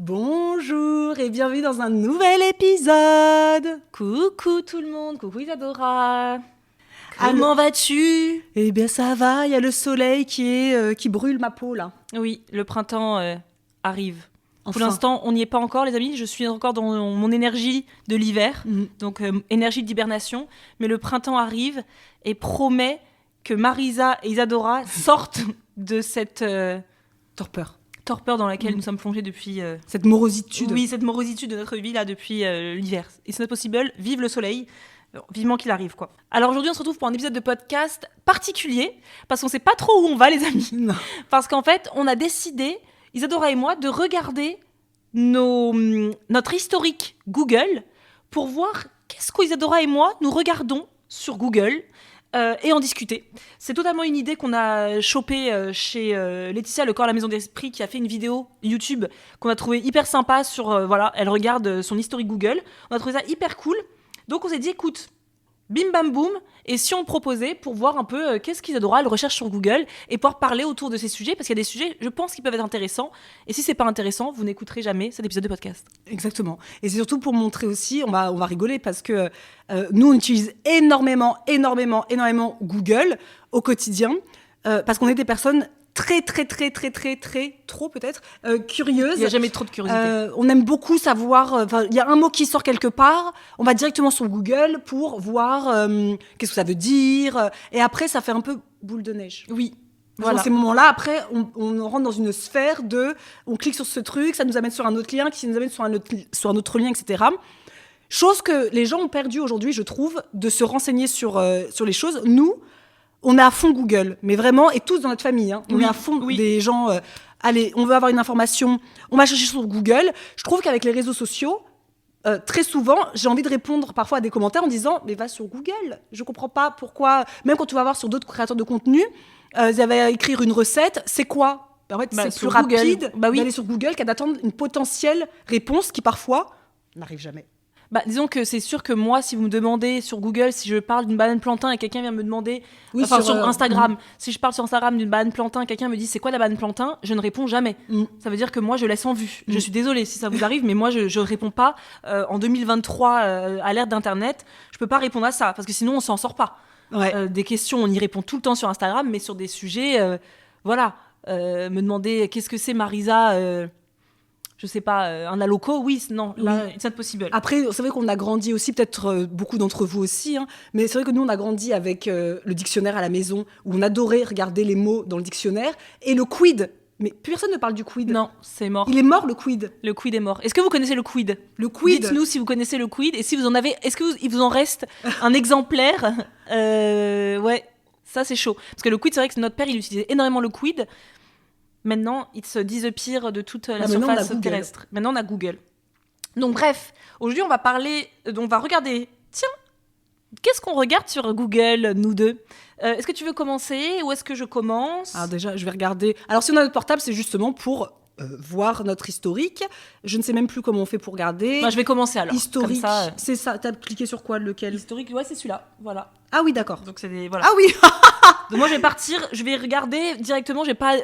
Bonjour et bienvenue dans un nouvel épisode. Coucou tout le monde, coucou Isadora. Comment vas-tu ? Eh bien ça va, il y a le soleil qui brûle ma peau là. Oui, le printemps arrive. Enfin. Pour l'instant, on n'y est pas encore les amis, je suis encore dans mon énergie de l'hiver, donc énergie d'hibernation, mais le printemps arrive et promet que Marisa et Isadora sortent de cette torpeur dans laquelle nous sommes plongés depuis... Cette morositude. Oui, cette morositude de notre vie là depuis l'hiver. It's not possible, vive le soleil. Vivement qu'il arrive, quoi. Alors aujourd'hui, on se retrouve pour un épisode de podcast particulier, parce qu'on sait pas trop où on va, les amis. Non. Parce qu'en fait, on a décidé, Isadora et moi, de regarder notre historique Google pour voir qu'est-ce qu'Isadora et moi, nous regardons sur Google et en discuter. C'est totalement une idée qu'on a chopée chez Laetitia, le corps à la maison d'esprit, qui a fait une vidéo YouTube qu'on a trouvée hyper sympa sur, voilà, elle regarde son historique Google. On a trouvé ça hyper cool. Donc on s'est dit, écoute, bim bam boum, et si on proposait pour voir un peu qu'est-ce qu'Isadora elle recherche sur Google et pouvoir parler autour de ces sujets, parce qu'il y a des sujets, je pense, qui peuvent être intéressants, et si c'est pas intéressant, vous n'écouterez jamais cet épisode de podcast. Exactement. Et c'est surtout pour montrer aussi, on va rigoler, parce que nous, on utilise énormément Google au quotidien, parce qu'on est des personnes très, trop peut-être, curieuses. Il n'y a jamais trop de curiosité. On aime beaucoup savoir, il y a un mot qui sort quelque part, on va directement sur Google pour voir qu'est-ce que ça veut dire, et après ça fait un peu boule de neige. Oui. Voilà. Dans ces moments-là, après, on rentre dans une sphère on clique sur ce truc, ça nous amène sur un autre lien, qui nous amène sur un autre lien, etc. Chose que les gens ont perdu aujourd'hui, je trouve, de se renseigner sur les choses. Nous, on est à fond Google, mais vraiment, et tous dans notre famille, hein, on est à fond des gens, allez, on veut avoir une information, on va chercher sur Google. Je trouve qu'avec les réseaux sociaux, très souvent, j'ai envie de répondre parfois à des commentaires en disant, mais va sur Google, je comprends pas pourquoi, même quand tu vas voir sur d'autres créateurs de contenu, ils avaient écrire une recette, c'est quoi ? En fait, c'est plus rapide d'aller sur Google qu'à d'attendre une potentielle réponse qui parfois n'arrive jamais. Disons que c'est sûr que moi, si vous me demandez sur Google si je parle d'une banane plantain et quelqu'un vient me demander, sur Instagram, si je parle sur Instagram d'une banane plantain, quelqu'un me dit c'est quoi la banane plantain, je ne réponds jamais. Ça veut dire que moi je laisse en vue. Je suis désolée si ça vous arrive, mais moi je réponds pas en 2023 à l'ère d'internet. Je peux pas répondre à ça parce que sinon on s'en sort pas. Ouais. Des questions, on y répond tout le temps sur Instagram, mais sur des sujets, me demander qu'est-ce que c'est Marisa. Je sais pas, un alloco, non, là, c'est impossible. Après, c'est vrai qu'on a grandi aussi, peut-être beaucoup d'entre vous aussi, hein, mais c'est vrai que nous, on a grandi avec le dictionnaire à la maison, où on adorait regarder les mots dans le dictionnaire, et le quid. Mais plus personne ne parle du quid. Non, c'est mort. Il est mort, le quid. Le quid est mort. Est-ce que vous connaissez le quid ? Le quid. Dites-nous si vous connaissez le quid, et si vous en avez, est-ce qu'il vous en reste un exemplaire ? Ouais, ça c'est chaud. Parce que le quid, c'est vrai que notre père, il utilisait énormément le quid. Maintenant, ils se disent pire de toute la surface terrestre. Maintenant, on a Google. Donc, bref, aujourd'hui, on va regarder... Tiens, qu'est-ce qu'on regarde sur Google, nous deux ? Est-ce que tu veux commencer ou est-ce que je commence ? Alors déjà, je vais regarder... Alors, si on a notre portable, c'est justement pour voir notre historique. Je ne sais même plus comment on fait pour regarder. Je vais commencer alors. Historique, comme ça, c'est ça. T'as cliqué sur quoi, lequel ? Historique, ouais, c'est celui-là. Voilà. Ah oui, d'accord. Donc, c'est des... Voilà. Ah oui. Donc moi je vais partir, je vais regarder directement, j'ai pas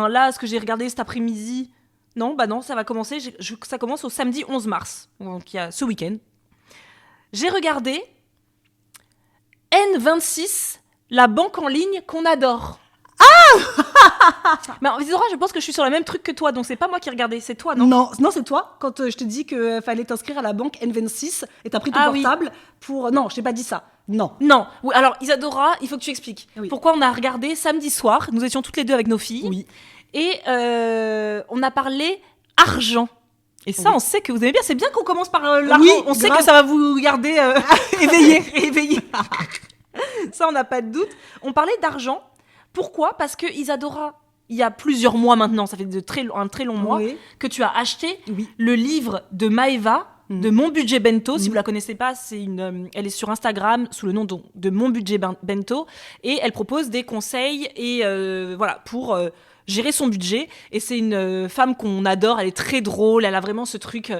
là ce que j'ai regardé cet après-midi. Non, ça va commencer, ça commence au samedi 11 mars. Donc il y a ce week-end. J'ai regardé N26, la banque en ligne qu'on adore. Mais Isadora, je pense que je suis sur le même truc que toi, donc c'est pas moi qui ai regardé, c'est toi, non ? Non, c'est toi. Quand je te dis qu'il fallait t'inscrire à la banque N26 et t'as pris ton portable pour... Non, je t'ai pas dit ça. Non. Oui, alors Isadora, il faut que tu expliques. Oui. Pourquoi on a regardé samedi soir, nous étions toutes les deux avec nos filles. Oui. Et on a parlé argent. Et ça, on sait que vous aimez bien. C'est bien qu'on commence par l'argent. Oui, on sait que ça va vous garder éveillé. Ça, on n'a pas de doute. On parlait d'argent. Pourquoi ? Parce que Isadora, il y a plusieurs mois maintenant, ça fait un très long mois, que tu as acheté le livre de Maëva, de Mon Budget Bento. Si vous la connaissez pas, elle est sur Instagram sous le nom de Mon Budget Bento, et elle propose des conseils et pour gérer son budget. Et c'est une femme qu'on adore, elle est très drôle, elle a vraiment ce truc...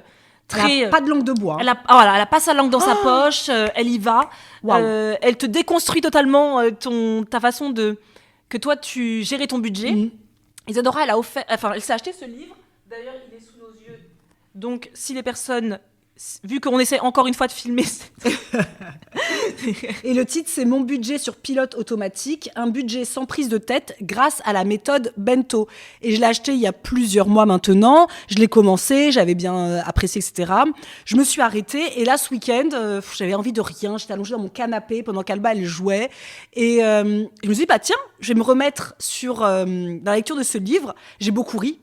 Elle n'a pas de langue de bois. Elle a pas sa langue dans sa poche, elle y va. Wow. Elle te déconstruit totalement ta façon que toi tu gérais ton budget. Isadora, elle s'est acheté ce livre. D'ailleurs, il est sous nos yeux. Donc, si les personnes, vu qu'on essaie encore une fois de filmer, Et le titre, c'est Mon budget sur pilote automatique, un budget sans prise de tête grâce à la méthode Bento. Et je l'ai acheté il y a plusieurs mois maintenant. Je l'ai commencé, j'avais bien apprécié, etc. Je me suis arrêtée et là, ce week-end, j'avais envie de rien. J'étais allongée dans mon canapé pendant qu'Alba, elle jouait. Et je me suis dit, bah tiens, je vais me remettre dans la lecture de ce livre. J'ai beaucoup ri.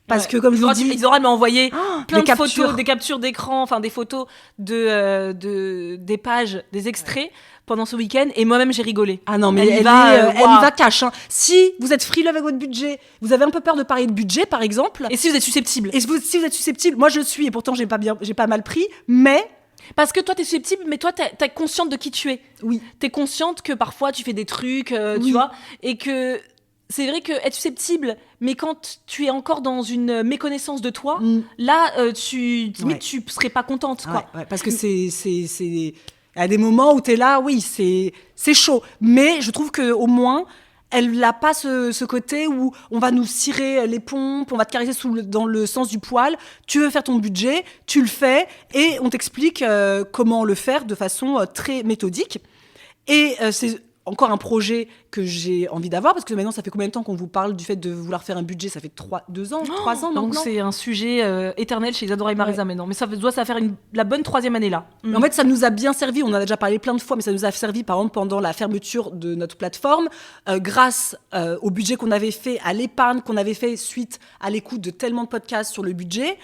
Parce que, comme je vous dis, Isadora m'a envoyé plein de captures. photos, des captures d'écran, enfin des photos des pages, des extraits pendant ce week-end, et moi-même j'ai rigolé. Ah non, mais elle y va cash. Hein. Si vous êtes frileux avec votre budget, vous avez un peu peur de parler de budget, par exemple. Et si vous êtes susceptible. Si vous êtes susceptible, moi je le suis, et pourtant j'ai pas mal pris, mais. Parce que toi, t'es susceptible, mais toi, t'es consciente de qui tu es. Oui. T'es consciente que parfois tu fais des trucs, oui. tu vois, et que. C'est vrai que être susceptible, mais quand tu es encore dans une méconnaissance de toi, là, tu serais pas contente, quoi. Ouais, parce que il y a des moments où t'es là, oui, c'est chaud. Mais je trouve qu'au moins, elle n'a pas ce côté où on va nous cirer les pompes, on va te caresser dans le sens du poil. Tu veux faire ton budget, tu le fais, et on t'explique comment le faire de façon très méthodique. Et c'est encore un projet que j'ai envie d'avoir, parce que maintenant, ça fait combien de temps qu'on vous parle du fait de vouloir faire un budget ? Ça fait 2 ans, 3 ans maintenant. Donc c'est un sujet éternel chez Isadora et Marisa maintenant. Mais ça doit faire la bonne 3e année là. En fait, ça nous a bien servi, on en a déjà parlé plein de fois, mais ça nous a servi par exemple pendant la fermeture de notre plateforme, grâce au budget qu'on avait fait, à l'épargne qu'on avait fait suite à l'écoute de tellement de podcasts sur le budget.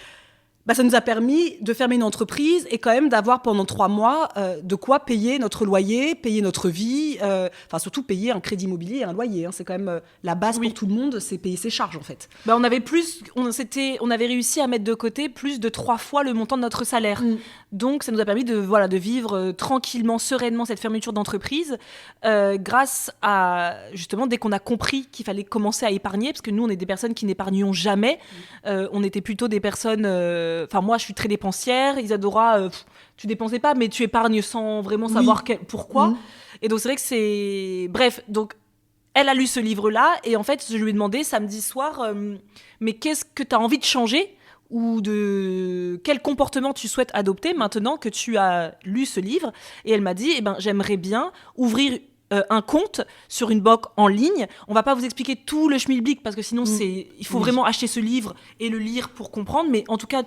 Ça nous a permis de fermer une entreprise et quand même d'avoir pendant 3 mois de quoi payer notre loyer, payer notre vie, surtout payer un crédit immobilier et un loyer. Hein. C'est quand même la base pour tout le monde, c'est payer ses charges en fait. On avait réussi à mettre de côté plus de 3 fois le montant de notre salaire. Donc ça nous a permis de vivre tranquillement, sereinement cette fermeture d'entreprise grâce à, justement, dès qu'on a compris qu'il fallait commencer à épargner, parce que nous on est des personnes qui n'épargnons jamais, on était plutôt des personnes... moi, je suis très dépensière. Isadora, tu dépensais pas, mais tu épargnes sans vraiment savoir pourquoi. Et donc, c'est vrai que c'est... Bref, donc, elle a lu ce livre-là. Et en fait, je lui ai demandé samedi soir, mais qu'est-ce que tu as envie de changer ? Ou de quel comportement tu souhaites adopter maintenant que tu as lu ce livre ? Et elle m'a dit, j'aimerais bien ouvrir un compte sur une banque en ligne. On va pas vous expliquer tout le schmilblick, parce que sinon, il faut vraiment acheter ce livre et le lire pour comprendre. Mais en tout cas...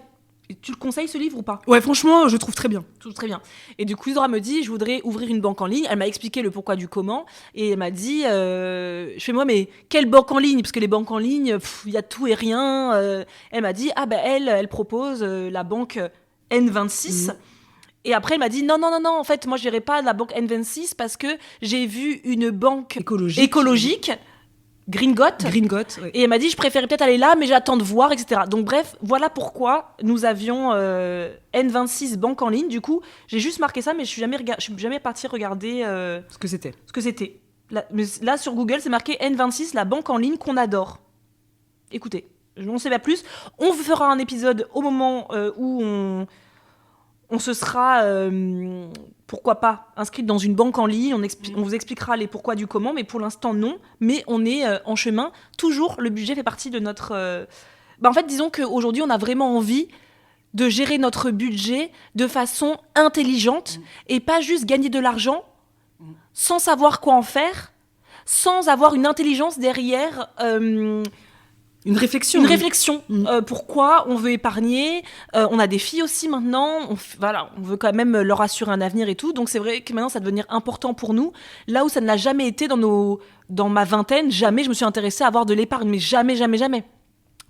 Tu le conseilles, ce livre, ou pas ? Ouais, franchement, je trouve très bien. Très bien. Et du coup, Isadora me dit, je voudrais ouvrir une banque en ligne. Elle m'a expliqué le pourquoi du comment. Et elle m'a dit, je fais, moi, mais quelle banque en ligne ? Parce que les banques en ligne, il y a tout et rien. Elle m'a dit, elle propose la banque N26. Et après, elle m'a dit, non, en fait, moi, je n'irai pas à la banque N26 parce que j'ai vu une banque écologique Gringot. Oui. Et elle m'a dit, je préférais peut-être aller là, mais j'attends de voir, etc. Donc bref, voilà pourquoi nous avions N26 banque en ligne. Du coup, j'ai juste marqué ça, mais je suis jamais partie regarder ce que c'était. Là, sur Google, c'est marqué N26, la banque en ligne qu'on adore. Écoutez, je n'en sais pas plus. On fera un épisode au moment où on se sera, pourquoi pas, inscrite dans une banque en ligne. On vous expliquera les pourquoi du comment, mais pour l'instant, non. Mais on est en chemin. Toujours, le budget fait partie de notre... en fait, disons qu'aujourd'hui, on a vraiment envie de gérer notre budget de façon intelligente et pas juste gagner de l'argent sans savoir quoi en faire, sans avoir une intelligence derrière... Une réflexion. Pourquoi on veut épargner. On a des filles aussi maintenant. On veut quand même leur assurer un avenir et tout. Donc c'est vrai que maintenant, ça va devenir important pour nous. Là où ça ne l'a jamais été dans ma vingtaine, jamais je me suis intéressée à avoir de l'épargne. Mais jamais, jamais, jamais.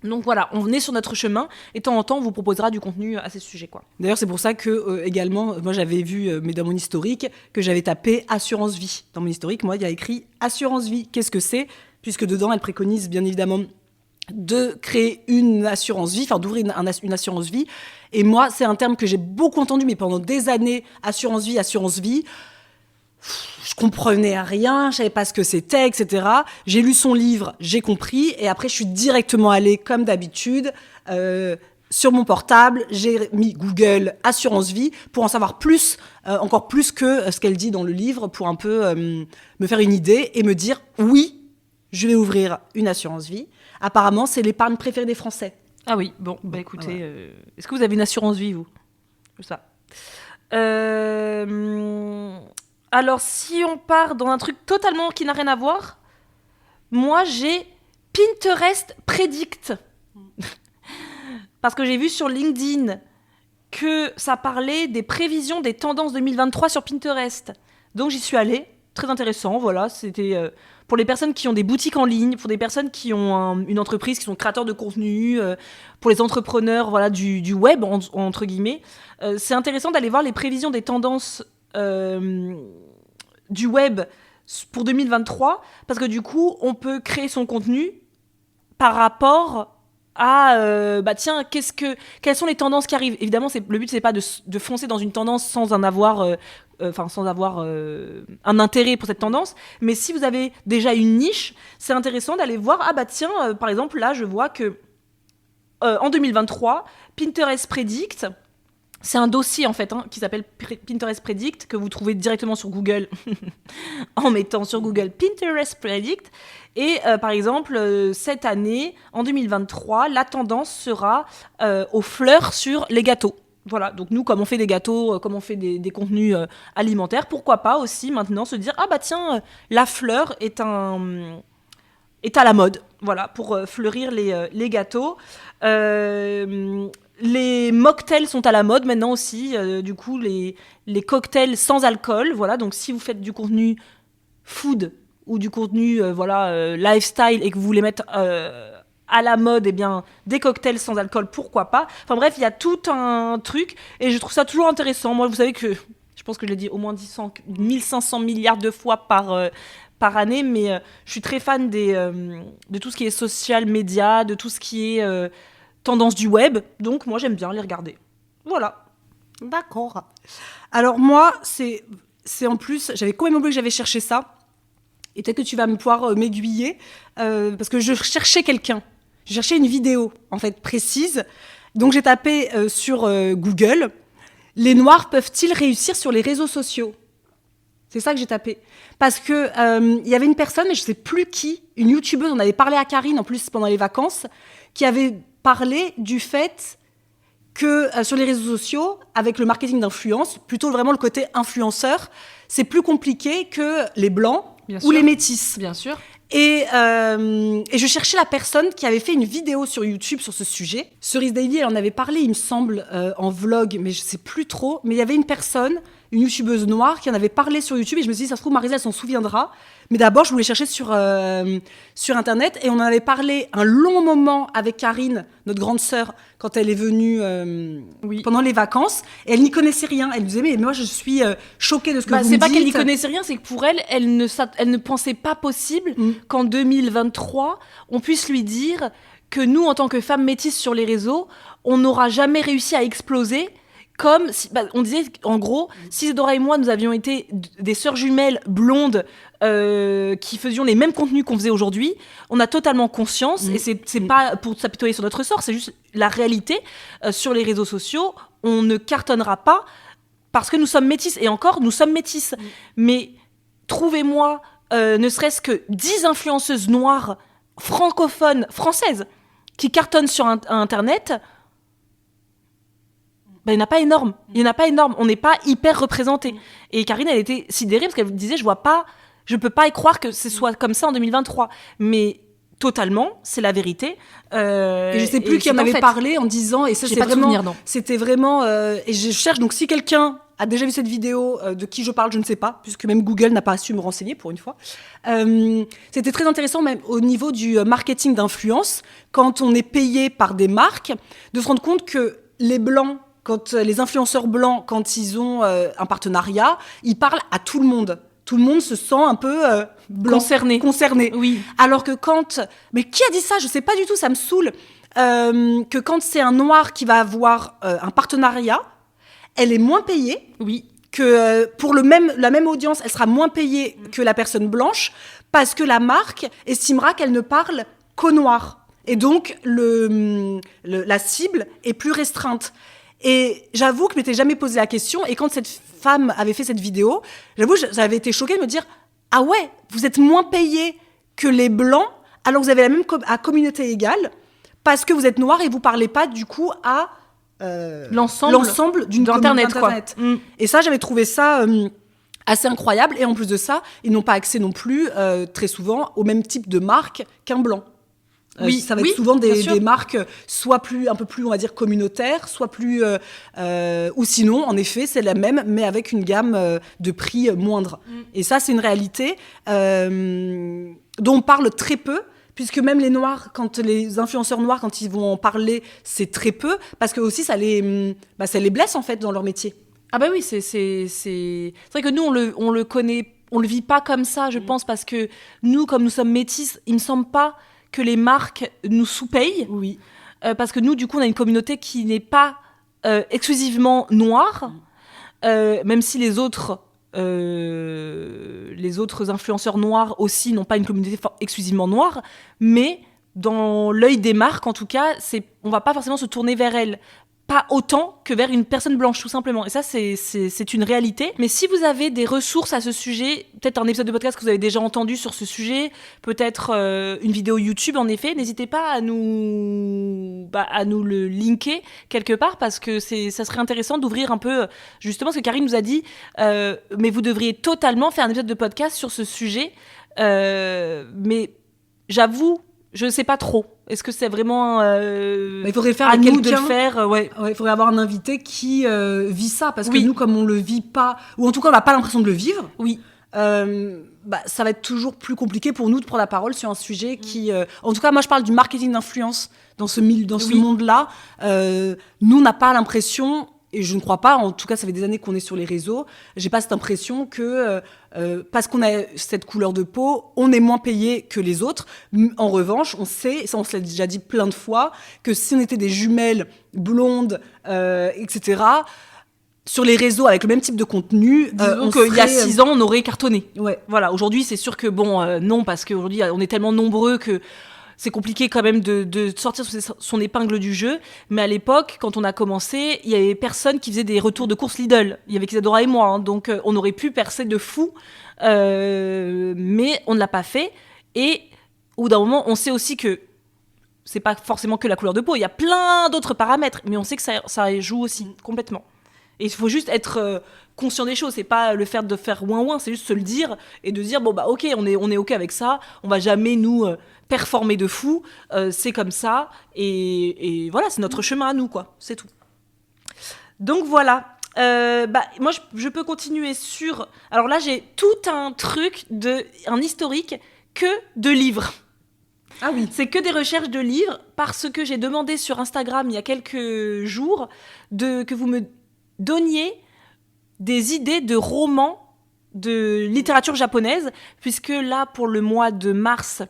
Donc voilà, on est sur notre chemin. Et de temps en temps, on vous proposera du contenu à ces sujets, quoi. D'ailleurs, c'est pour ça que, également, moi j'avais vu, mais dans mon historique, que j'avais tapé assurance vie. Dans mon historique, moi, il y a écrit assurance vie. Qu'est-ce que c'est ? Puisque dedans, elle préconise bien évidemment de créer une assurance vie, d'ouvrir une assurance vie. Et moi, c'est un terme que j'ai beaucoup entendu, mais pendant des années, assurance vie, je comprenais rien, je savais pas ce que c'était, etc. J'ai lu son livre, j'ai compris, et après, je suis directement allée, comme d'habitude, sur mon portable, j'ai mis Google assurance vie pour en savoir plus, encore plus que ce qu'elle dit dans le livre, pour un peu me faire une idée et me dire, oui, je vais ouvrir une assurance vie. Apparemment, c'est l'épargne préférée des Français. Ah oui, bon, bah écoutez, est-ce que vous avez une assurance vie, vous? Ça. Alors, si on part dans un truc totalement qui n'a rien à voir, moi j'ai Pinterest Predict. Parce que j'ai vu sur LinkedIn que ça parlait des prévisions des tendances 2023 sur Pinterest. Donc j'y suis allée, très intéressant, voilà, c'était pour les personnes qui ont des boutiques en ligne, pour des personnes qui ont une entreprise, qui sont créateurs de contenu, pour les entrepreneurs voilà, du web, entre guillemets. C'est intéressant d'aller voir les prévisions des tendances du web pour 2023, parce que du coup, on peut créer son contenu par rapport à tiens, quelles sont les tendances qui arrivent. Évidemment, le but c'est pas de foncer dans une tendance sans avoir un intérêt pour cette tendance, mais si vous avez déjà une niche, c'est intéressant d'aller voir par exemple là je vois que en 2023 Pinterest Predict, c'est un dossier en fait qui s'appelle Pinterest Predict, que vous trouvez directement sur Google en mettant sur Google Pinterest Predict. Et par exemple, cette année, en 2023, la tendance sera aux fleurs sur les gâteaux. Voilà, donc nous, comme on fait des gâteaux, comme on fait des contenus alimentaires, pourquoi pas aussi maintenant se dire la fleur est à la mode, voilà, pour fleurir les gâteaux. Les mocktails sont à la mode maintenant aussi, du coup les cocktails sans alcool, voilà, donc si vous faites du contenu food ou du contenu lifestyle et que vous voulez mettre à la mode, des cocktails sans alcool, pourquoi pas. Enfin bref, il y a tout un truc et je trouve ça toujours intéressant. Moi, vous savez que je pense que je l'ai dit au moins 1500 milliards de fois par année, mais je suis très fan de tout ce qui est social media, de tout ce qui est tendance du web, donc moi j'aime bien les regarder. Voilà. D'accord. Alors moi, c'est en plus, j'avais quand même oublié que j'avais cherché ça, et peut-être que tu vas pouvoir m'aiguiller, parce que je cherchais quelqu'un. Je cherchais une vidéo, en fait, précise. Donc j'ai tapé sur Google, les Noirs peuvent-ils réussir sur les réseaux sociaux ? C'est ça que j'ai tapé. Parce que il y avait une personne, mais je ne sais plus qui, une youtubeuse, on avait parlé à Karine, en plus pendant les vacances, qui avait parlé du fait que sur les réseaux sociaux, avec le marketing d'influence, plutôt vraiment le côté influenceur, c'est plus compliqué que les blancs ou les métis. Bien sûr. Et je cherchais la personne qui avait fait une vidéo sur YouTube sur ce sujet. Cerise Daily, elle en avait parlé, il me semble, en vlog, mais je ne sais plus trop. Mais il y avait une personne, une youtubeuse noire, qui en avait parlé sur YouTube, et je me suis dit, ça se trouve, Marisa, elle s'en souviendra. Mais d'abord, je voulais chercher sur Internet, et on en avait parlé un long moment avec Karine, notre grande sœur, quand elle est venue pendant les vacances. Et elle n'y connaissait rien. Elle me disait, mais moi, je suis choquée de ce que vous me dites. C'est pas qu'elle n'y connaissait rien, c'est que pour elle, elle ne pensait pas possible qu'en 2023, on puisse lui dire que nous, en tant que femmes métisses sur les réseaux, on n'aura jamais réussi à exploser. Comme on disait, en gros, si Isadora et moi, nous avions été des sœurs jumelles blondes qui faisions les mêmes contenus qu'on faisait aujourd'hui, on a totalement conscience, et c'est pas pour s'apitoyer sur notre sort, c'est juste la réalité. Sur les réseaux sociaux, on ne cartonnera pas parce que nous sommes métisses, et encore, nous sommes métisses. Mais trouvez-moi ne serait-ce que 10 influenceuses noires francophones, françaises, qui cartonnent sur Internet. Il n'y en a pas énorme. On n'est pas hyper représentés. Et Karine, elle était sidérée parce qu'elle disait, je peux pas y croire que ce soit comme ça en 2023. Mais totalement, c'est la vérité. Et je sais plus qui en avait parlé en disant, et ça c'est vraiment, c'était vraiment, et je cherche, donc si quelqu'un a déjà vu cette vidéo, de qui je parle, je ne sais pas, puisque même Google n'a pas su me renseigner pour une fois. C'était très intéressant même au niveau du marketing d'influence, quand on est payé par des marques, de se rendre compte que les blancs, quand les influenceurs blancs, quand ils ont un partenariat, ils parlent à tout le monde. Tout le monde se sent un peu blanc, concerné. Oui. Alors que mais qui a dit ça ? Je sais pas du tout, ça me saoule. Que quand c'est un noir qui va avoir un partenariat, elle est moins payée. Oui. Que pour la même audience, elle sera moins payée que la personne blanche, parce que la marque estimera qu'elle ne parle qu'aux noirs. Et donc, la cible est plus restreinte. Et j'avoue que je m'étais jamais posé la question. Et quand cette femme avait fait cette vidéo, j'avoue, j'avais été choquée de me dire « Ah ouais, vous êtes moins payés que les Blancs, alors que vous avez la même communauté égale, parce que vous êtes noir et vous parlez pas du coup à l'ensemble d'Internet, d'Internet. quoi. Et ça, j'avais trouvé ça assez incroyable. Et en plus de ça, ils n'ont pas accès non plus très souvent au même type de marque qu'un blanc. Oui, ça va être souvent bien sûr. des marques soit un peu plus, on va dire, communautaires, soit plus... ou sinon, en effet, c'est la même, mais avec une gamme de prix moindre. Et ça, c'est une réalité dont on parle très peu, puisque même les Noirs, les influenceurs noirs, quand ils vont en parler, c'est très peu, parce que aussi, ça les blesse, en fait, dans leur métier. Ah bah oui, c'est vrai que nous, on le connaît, on le vit pas comme ça, je pense, parce que nous, comme nous sommes métis, il me semble pas que les marques nous sous-payent. Oui. Parce que nous, du coup, on a une communauté qui n'est pas exclusivement noire, même si les autres influenceurs noirs aussi n'ont pas une communauté exclusivement noire, mais dans l'œil des marques, en tout cas, on va pas forcément se tourner vers elles. Pas autant que vers une personne blanche, tout simplement. Et ça, c'est une réalité. Mais si vous avez des ressources à ce sujet, peut-être un épisode de podcast que vous avez déjà entendu sur ce sujet, peut-être une vidéo YouTube, en effet, n'hésitez pas à nous le linker quelque part, parce que ça serait intéressant d'ouvrir un peu, justement, ce que Karine nous a dit, mais vous devriez totalement faire un épisode de podcast sur ce sujet. Mais j'avoue, je ne sais pas trop. Est-ce que c'est vraiment il faudrait faire à avec nous de le quelqu'un. faire Ouais, il faudrait avoir un invité qui vit ça, parce que nous, comme on le vit pas, ou en tout cas on n'a pas l'impression de le vivre. Oui. Ça va être toujours plus compliqué pour nous de prendre la parole sur un sujet qui, en tout cas, moi je parle du marketing d'influence dans ce monde-là. Nous, on n'a pas l'impression. Et je ne crois pas, en tout cas, ça fait des années qu'on est sur les réseaux. J'ai pas cette impression que parce qu'on a cette couleur de peau, on est moins payé que les autres. En revanche, on sait, ça on se l'a déjà dit plein de fois, que si on était des jumelles blondes, etc., sur les réseaux avec le même type de contenu, disons qu'il y a 6 ans, on aurait cartonné. Ouais. Voilà, aujourd'hui, c'est sûr que non, parce qu'aujourd'hui, on est tellement nombreux que c'est compliqué quand même de sortir son épingle du jeu. Mais à l'époque, quand on a commencé, il y avait personne qui faisait des retours de course Lidl. Il y avait qu'Isadora et moi, hein, donc on aurait pu percer de fou, mais on ne l'a pas fait. Et au bout d'un moment, on sait aussi que c'est pas forcément que la couleur de peau. Il y a plein d'autres paramètres, mais on sait que ça joue aussi complètement. Et il faut juste être conscient des choses. C'est pas le fait de faire ouin-ouin, c'est juste se le dire et de dire ok, on est ok avec ça. On va jamais nous performer de fou. C'est comme ça et voilà, c'est notre chemin à nous, quoi. C'est tout. Donc voilà. Moi, je peux continuer sur. Alors là, j'ai tout un truc un historique que de livres. Ah oui. C'est que des recherches de livres, parce que j'ai demandé sur Instagram il y a quelques jours que vous me donniez des idées de romans de littérature japonaise, puisque là, pour le mois de mars,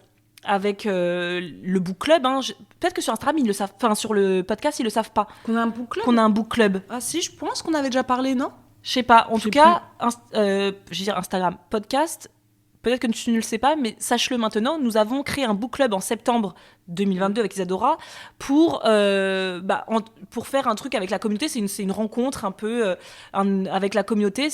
avec le book club, peut-être que sur Instagram, ils le savent, enfin sur le podcast, ils le savent pas. Qu'on a un book club ? Qu'on a un book club. Ah si, je pense qu'on avait déjà parlé, non ? Je sais pas. En tout cas, je veux dire Instagram, podcast. Peut-être que tu ne le sais pas, mais sache-le maintenant, nous avons créé un book club en septembre 2022 avec Isadora pour faire un truc avec la communauté. C'est une rencontre un peu avec la communauté.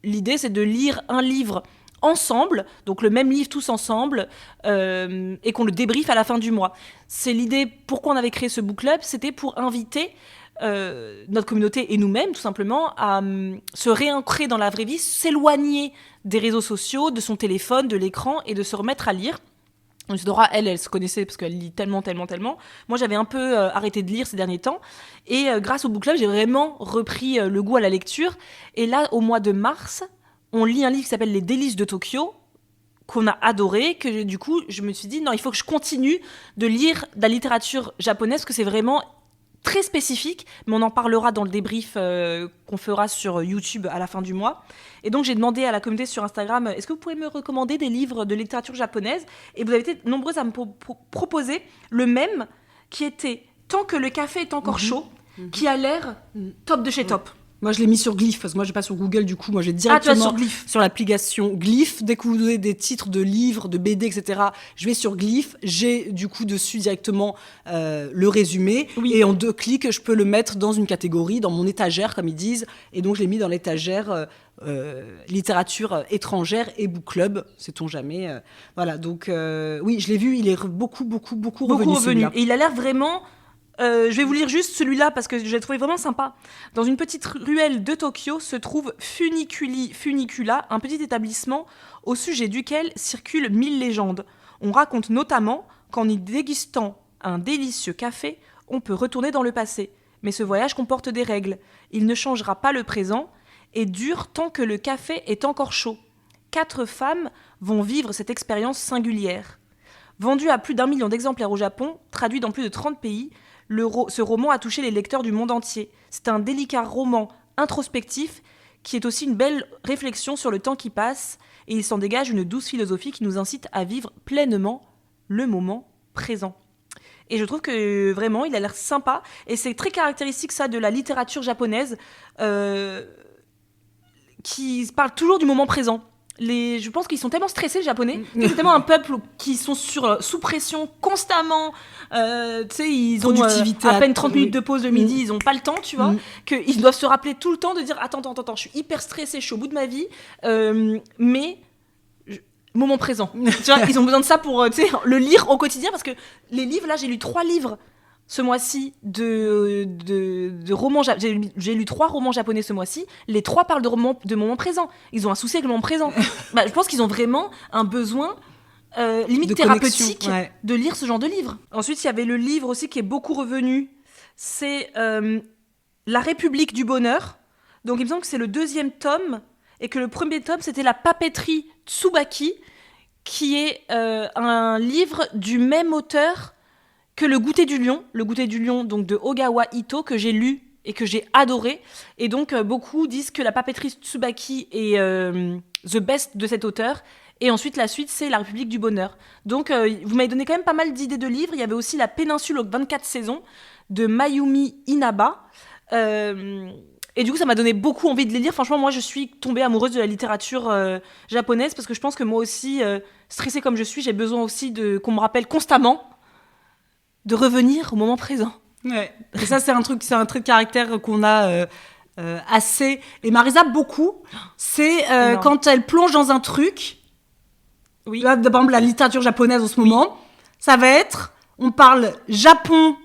L'idée, c'est de lire un livre ensemble, donc le même livre tous ensemble, et qu'on le débriefe à la fin du mois. C'est l'idée, pourquoi on avait créé ce book club, c'était pour inviter notre communauté et nous-mêmes, tout simplement, à se réancrer dans la vraie vie, s'éloigner des réseaux sociaux, de son téléphone, de l'écran, et de se remettre à lire. Isadora, elle se connaissait parce qu'elle lit tellement. Moi, j'avais un peu arrêté de lire ces derniers temps. Et grâce au book club, j'ai vraiment repris le goût à la lecture. Et là, au mois de mars, on lit un livre qui s'appelle Les délices de Tokyo, qu'on a adoré, que du coup, je me suis dit, non, il faut que je continue de lire de la littérature japonaise, parce que c'est vraiment très spécifique, mais on en parlera dans le débrief qu'on fera sur YouTube à la fin du mois. Et donc j'ai demandé à la communauté sur Instagram, est-ce que vous pouvez me recommander des livres de littérature japonaise ? Et vous avez été nombreuses à me proposer le même, qui était Tant que le café est encore chaud, qui a l'air top de chez top. Moi, je l'ai mis sur Glyph, parce que moi, je vais pas sur Google, du coup. Moi, j'ai Ah, tu vas directement sur Glyph. sur l'application Glyph. Dès que vous donnez des titres de livres, de BD, etc., je vais sur Glyph. J'ai, du coup, dessus directement le résumé. Oui. Et en 2 clics, je peux le mettre dans une catégorie, dans mon étagère, comme ils disent. Et donc, je l'ai mis dans l'étagère littérature étrangère et book club, sait-on jamais. Voilà, donc, oui, je l'ai vu, il est beaucoup revenu, celui-là. Et il a l'air vraiment... je vais vous lire juste celui-là parce que je l'ai trouvé vraiment sympa. Dans une petite ruelle de Tokyo se trouve Funicula, un petit établissement au sujet duquel circulent 1000 légendes. On raconte notamment qu'en y dégustant un délicieux café, on peut retourner dans le passé. Mais ce voyage comporte des règles. Il ne changera pas le présent et dure tant que le café est encore chaud. 4 femmes vont vivre cette expérience singulière. Vendu à plus d'1 million d'exemplaires au Japon, traduit dans plus de 30 pays, ce roman a touché les lecteurs du monde entier. C'est un délicat roman introspectif qui est aussi une belle réflexion sur le temps qui passe et il s'en dégage une douce philosophie qui nous incite à vivre pleinement le moment présent. Et je trouve que vraiment, il a l'air sympa et c'est très caractéristique ça de la littérature japonaise qui parle toujours du moment présent. Je pense qu'ils sont tellement stressés, les Japonais. C'est tellement un peuple qui sont sous pression constamment. Tu sais, ils ont à peine 30 minutes de pause le midi, ils n'ont pas le temps, tu vois. Qu'ils doivent se rappeler tout le temps de dire attends, je suis hyper stressé, je suis au bout de ma vie. Moment présent. Tu vois, ils ont besoin de ça pour le lire au quotidien parce que les livres, là, j'ai lu 3 livres ce mois-ci de romans. J'ai lu 3 romans japonais ce mois-ci. Les 3 parlent de moments présents. Ils ont un souci avec le moment présent. Je pense qu'ils ont vraiment un besoin limite de thérapeutique ouais. de lire ce genre de livre. Ensuite, il y avait le livre aussi qui est beaucoup revenu. C'est La République du bonheur. Donc, il me semble que c'est le 2e tome et que le premier tome, c'était La papeterie Tsubaki, qui est un livre du même auteur que Le Goûter du lion, donc de Ogawa Ito, que j'ai lu et que j'ai adoré. Et donc, beaucoup disent que La papeterie Tsubaki est the best de cet auteur. Et ensuite, la suite, c'est La République du bonheur. Donc, vous m'avez donné quand même pas mal d'idées de livres. Il y avait aussi La péninsule aux 24 saisons de Mayumi Inaba. Et du coup, ça m'a donné beaucoup envie de les lire. Franchement, moi, je suis tombée amoureuse de la littérature japonaise parce que je pense que moi aussi, stressée comme je suis, j'ai besoin aussi qu'on me rappelle constamment de revenir au moment présent. Ouais. Et ça, c'est un trait de caractère qu'on a assez. Et Marisa, beaucoup. C'est quand elle plonge dans un truc. Oui. Là, par exemple, la littérature japonaise en ce moment, ça va être. On parle Japon.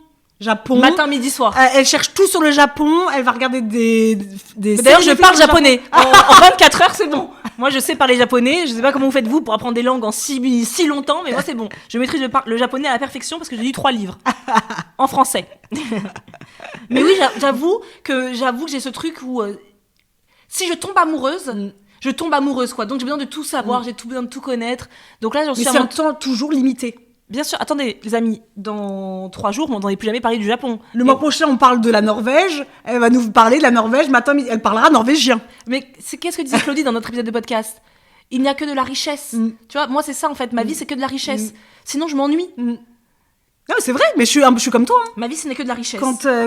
Matin, midi, soir. Elle cherche tout sur le Japon. Elle va regarder des d'ailleurs, je parle japonais. En 24 heures, c'est bon. Moi, je sais parler japonais. Je sais pas comment vous faites vous pour apprendre des langues en si longtemps, mais moi, c'est bon. Je maîtrise le japonais à la perfection parce que j'ai lu 3 livres en français. Mais oui, j'avoue que j'ai ce truc où si je tombe amoureuse, je tombe amoureuse, quoi. Donc, j'ai besoin de tout savoir, j'ai besoin de tout connaître. Donc là, j'en suis à un temps toujours limité. Bien sûr, attendez, les amis, dans 3 jours, on n'entendait plus jamais parler du Japon. Le mois prochain, on parle de la Norvège. Elle va nous parler de la Norvège. Maintenant, elle parlera norvégien. Mais qu'est-ce que disait Claudie dans notre épisode de podcast ? Il n'y a que de la richesse. Tu vois, moi, c'est ça, en fait. Ma vie, c'est que de la richesse. Sinon, je m'ennuie. Non, mais c'est vrai, mais je suis comme toi. Hein. Ma vie, ce n'est que de la richesse.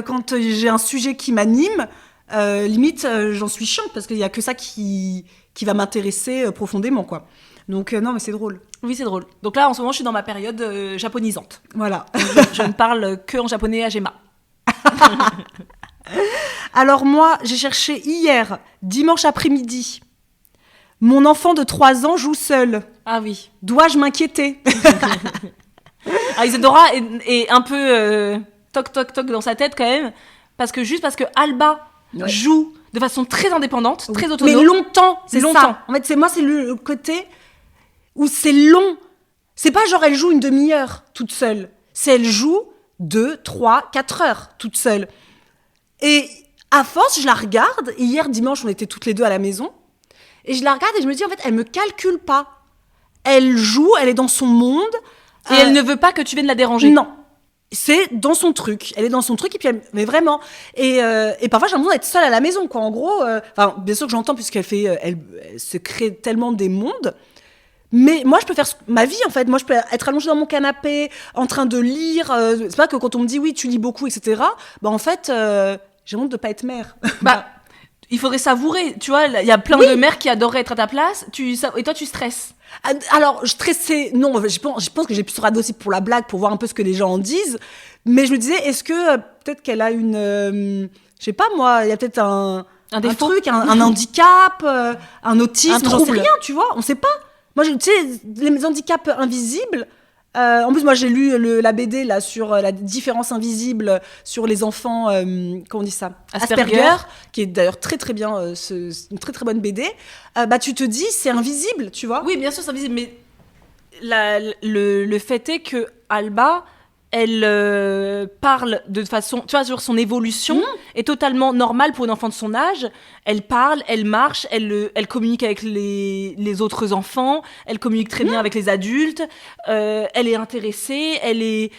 Quand j'ai un sujet qui m'anime, limite, j'en suis chiante parce qu'il n'y a que ça qui va m'intéresser profondément, quoi. Donc, non, mais c'est drôle. Oui, c'est drôle. Donc là, en ce moment, je suis dans ma période japonisante. Voilà. Je ne parle que en japonais à Gemma. Alors moi, j'ai cherché hier, dimanche après-midi. Mon enfant de 3 ans joue seul. Ah oui. Dois-je m'inquiéter ? Isadora est un peu toc toc toc dans sa tête quand même, parce que Alba joue de façon très indépendante, très autonome. Mais longtemps, c'est longtemps. Ça. En fait, c'est le côté où c'est long. C'est pas genre elle joue une demi-heure toute seule. C'est elle joue 2, 3, 4 heures toute seule. Et à force, je la regarde. Et hier, dimanche, on était toutes les 2 à la maison. Et je la regarde et je me dis, en fait, elle me calcule pas. Elle joue, elle est dans son monde. Et elle ne veut pas que tu viennes la déranger. Non. C'est dans son truc. Elle est dans son truc et puis mais vraiment. Et parfois j'ai l'impression d'être seule à la maison, quoi. En gros, bien sûr que j'entends puisqu'elle fait, elle se crée tellement des mondes. Mais moi, je peux faire ma vie, en fait. Moi, je peux être allongée dans mon canapé, en train de lire. C'est pas que quand on me dit, oui, tu lis beaucoup, etc. En fait, j'ai honte de pas être mère. il faudrait savourer. Tu vois, il y a plein de mères qui adoreraient être à ta place. Et toi, tu stresses. Alors, je stressais, non, je pense que j'ai pu se radoter pour la blague, pour voir un peu ce que les gens en disent. Mais je me disais, est-ce que peut-être qu'elle a une, je sais pas moi, il y a peut-être un truc, un handicap, un autisme, j'en sais rien, tu vois, on sait pas. Moi, tu sais, les handicaps invisibles. En plus, moi, j'ai lu la BD là sur la différence invisible sur les enfants, comment on dit ça, Asperger, qui est d'ailleurs très très bien, une très très bonne BD. Bah, tu te dis, c'est invisible, tu vois. Oui, bien sûr, c'est invisible, mais le fait est que Alba, elle parle de façon, tu vois, sur son évolution est totalement normale pour une enfant de son âge. Elle parle, elle marche, elle communique avec les autres enfants, elle communique très bien avec les adultes, elle est intéressée, elle est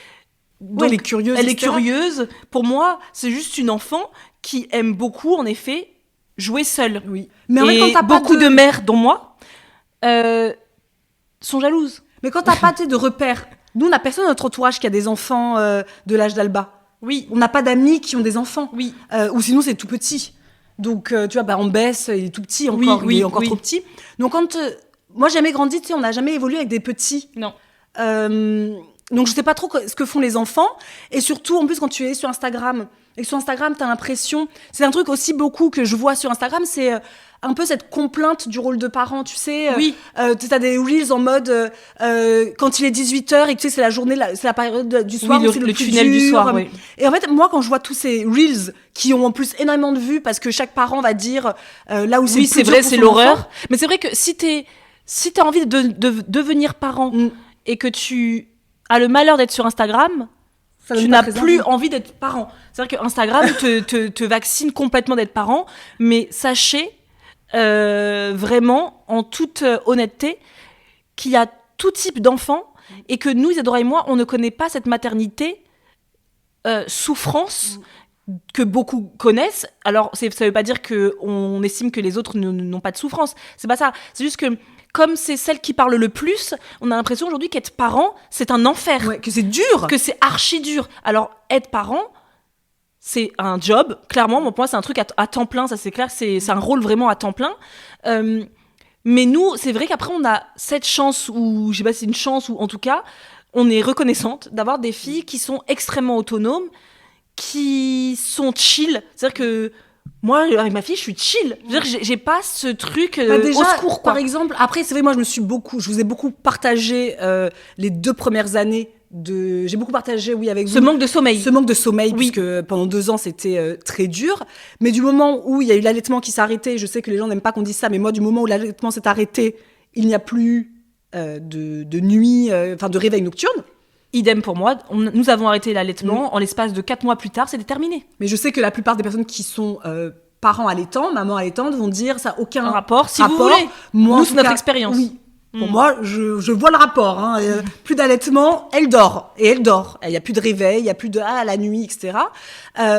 curieuse. Elle est curieuse. Pour moi, c'est juste une enfant qui aime beaucoup, en effet, jouer seule. Oui. Mais en fait, quand t'as beaucoup de mères, dont moi, sont jalouses. Mais quand t'as pas de repères. Nous, on n'a personne dans notre entourage qui a des enfants de l'âge d'Alba. Oui. On n'a pas d'amis qui ont des enfants. Oui. Ou sinon, c'est tout petit. Donc, tu vois, on baisse, il est tout petit encore. Il est encore trop petit. Donc, moi, j'ai jamais grandi, tu sais, on n'a jamais évolué avec des petits. Non. Donc, je sais pas trop ce que font les enfants. Et surtout, en plus, quand tu es sur Instagram, et que sur Instagram, t'as l'impression... C'est un truc aussi beaucoup que je vois sur Instagram, c'est... un peu cette complainte du rôle de parent, tu sais. Oui. T'as des reels en mode quand il est 18h et que tu sais, c'est la journée, c'est la période du soir, oui, c'est le plus tunnel dur. Du soir, oui. Et en fait, moi, quand je vois tous ces reels qui ont en plus énormément de vues parce que chaque parent va dire là où c'est le plus c'est dur vrai, pour c'est son l'horreur. enfant. Mais c'est vrai que si t'as envie de devenir parent et que tu as le malheur d'être sur Instagram, tu n'as plus envie d'être parent. C'est-à-dire que Instagram te vaccine complètement d'être parent, mais sachez vraiment, en toute honnêteté, qu'il y a tout type d'enfants et que nous, Isadora et moi, on ne connaît pas cette maternité souffrance que beaucoup connaissent. Alors, ça ne veut pas dire qu'on estime que les autres n'ont pas de souffrance. C'est pas ça. C'est juste que comme c'est celle qui parle le plus, on a l'impression aujourd'hui qu'être parent, c'est un enfer. Ouais, que c'est dur. Que c'est archi dur. Alors, être parent, c'est un job, clairement. Pour moi, c'est un truc à temps plein, ça c'est clair. C'est un rôle vraiment à temps plein. Mais nous, c'est vrai qu'après, on a cette chance, ou je sais pas si c'est une chance, ou en tout cas, on est reconnaissante d'avoir des filles qui sont extrêmement autonomes, qui sont chill. C'est-à-dire que moi, avec ma fille, je suis chill. Je veux dire, j'ai pas ce truc déjà, au secours, quoi. Par exemple, après, c'est vrai, moi, je vous ai beaucoup partagé les 2 premières années j'ai beaucoup partagé, oui, avec vous. Ce manque de sommeil. Oui. Puisque pendant 2 ans, c'était très dur. Mais du moment où il y a eu l'allaitement qui s'est arrêté, je sais que les gens n'aiment pas qu'on dise ça, mais moi, du moment où l'allaitement s'est arrêté, il n'y a plus de nuit, de réveil nocturne. Idem pour moi. Nous avons arrêté l'allaitement. En l'espace de 4 mois plus tard, c'était terminé. Mais je sais que la plupart des personnes qui sont parents allaitants, mamans allaitantes, vont dire ça n'a aucun rapport. Si vous voulez. Moi, nous, c'est notre expérience. Oui. Pour moi, je vois le rapport. Plus d'allaitement, elle dort. Et elle dort. Il n'y a plus de réveil, il n'y a plus de la nuit, etc.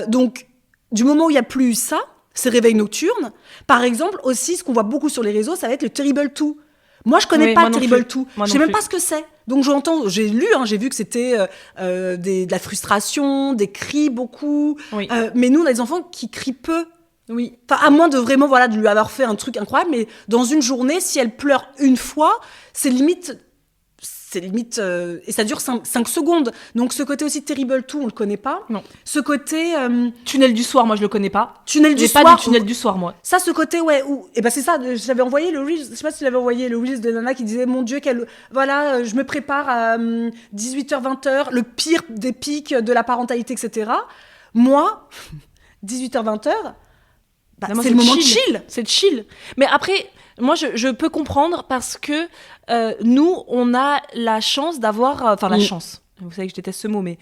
Donc, du moment où il n'y a plus ça, ces réveils nocturnes, par exemple, aussi, ce qu'on voit beaucoup sur les réseaux, ça va être le Terrible 2. Moi, je connais pas Terrible 2. Je sais même pas ce que c'est. Donc, j'ai lu, j'ai vu que c'était de la frustration, des cris beaucoup. Oui. Mais nous, on a des enfants qui crient peu. Oui. Enfin, à moins de vraiment, de lui avoir fait un truc incroyable, mais dans une journée, si elle pleure une fois, c'est limite, et ça dure 5 secondes. Donc, ce côté aussi Terrible 2, on le connaît pas. Non. Ce côté... tunnel du soir, moi, je le connais pas. Tunnel du soir. J'ai pas du tunnel du soir, moi. Ça, ce côté, c'est ça, j'avais envoyé le Reels, je sais pas si tu l'avais envoyé, le Reels de Nana qui disait, mon Dieu, je me prépare à 18h, 20h, le pire des pics de la parentalité, etc. Moi, 18h, 20h, c'est le moment chill. C'est chill. Mais après, moi, je peux comprendre parce que nous, on a la chance d'avoir... la chance. Vous savez que je déteste ce mot, mais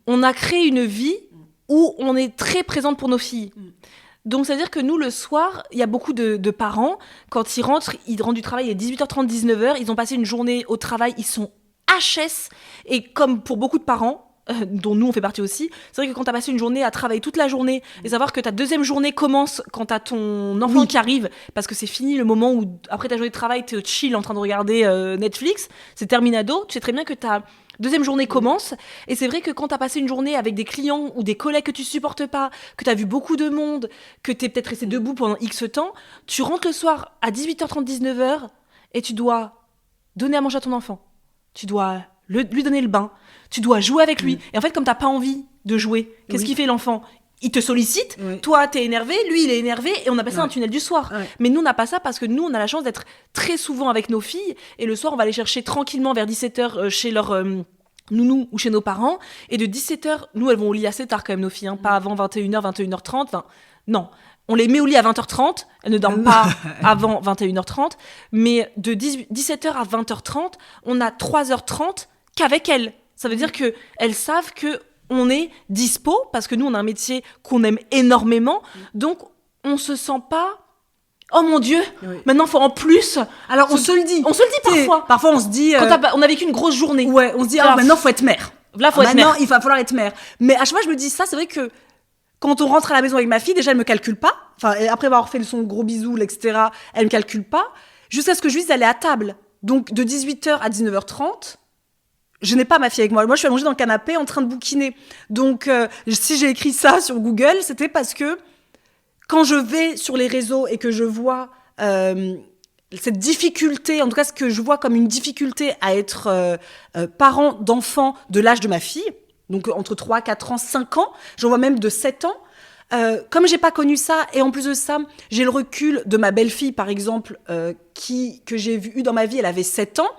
on a créé une vie où on est très présente pour nos filles. Donc, c'est-à-dire que nous, le soir, il y a beaucoup de parents, quand ils rentrent du travail à 18h30, 19h, ils ont passé une journée au travail, ils sont HS. Et comme pour beaucoup de parents, dont nous on fait partie aussi, c'est vrai que quand t'as passé une journée à travailler toute la journée et savoir que ta deuxième journée commence quand t'as ton enfant qui arrive, parce que c'est fini le moment où après ta journée de travail t'es chill en train de regarder Netflix, c'est terminado, tu sais très bien que t'as Deuxième journée commence, et c'est vrai que quand t'as passé une journée avec des clients ou des collègues que tu supportes pas, que t'as vu beaucoup de monde, que t'es peut-être resté debout pendant X temps, tu rentres le soir à 18h30, 19h, et tu dois donner à manger à ton enfant. Tu dois lui donner le bain. Tu dois jouer avec lui. Et en fait, comme t'as pas envie de jouer, qu'est-ce qu'il fait l'enfant ? Il te sollicite, toi t'es énervé, lui il est énervé, et on appelle ça un tunnel du soir. Mais nous on n'a pas ça parce que nous on a la chance d'être très souvent avec nos filles, et le soir on va les chercher tranquillement vers 17h chez leur nounou ou chez nos parents, et de 17h, nous elles vont au lit assez tard quand même nos filles, pas avant 21h, 21h30, enfin non. On les met au lit à 20h30, elles ne dorment pas avant 21h30, mais de 17h à 20h30, on a 3h30 qu'avec elles. Ça veut dire qu'elles savent que on est dispo, parce que nous, on a un métier qu'on aime énormément, donc on se sent pas... Oh mon Dieu, maintenant, il faut en plus... Alors, on se le dit. On se le dit parfois. Parfois, on se dit... Quand on a vécu une grosse journée. Ouais, on se dit, maintenant, il faut être mère. Là, faut être mère. Maintenant, il va falloir être mère. Mais à chaque fois, je me dis ça, c'est vrai que quand on rentre à la maison avec ma fille, déjà, elle me calcule pas. Enfin, après avoir fait son gros bisou, etc., elle me calcule pas. Jusqu'à ce que je lui dise d'aller à table. Donc, de 18h à 19h30... je n'ai pas ma fille avec moi. Moi, je suis allongée dans le canapé en train de bouquiner. Donc, si j'ai écrit ça sur Google, c'était parce que quand je vais sur les réseaux et que je vois cette difficulté, en tout cas ce que je vois comme une difficulté à être parent d'enfants de l'âge de ma fille, donc entre 3, 4 ans, 5 ans, j'en vois même de 7 ans, comme j'ai pas connu ça, et en plus de ça, j'ai le recul de ma belle-fille, par exemple, que j'ai eu dans ma vie, elle avait 7 ans,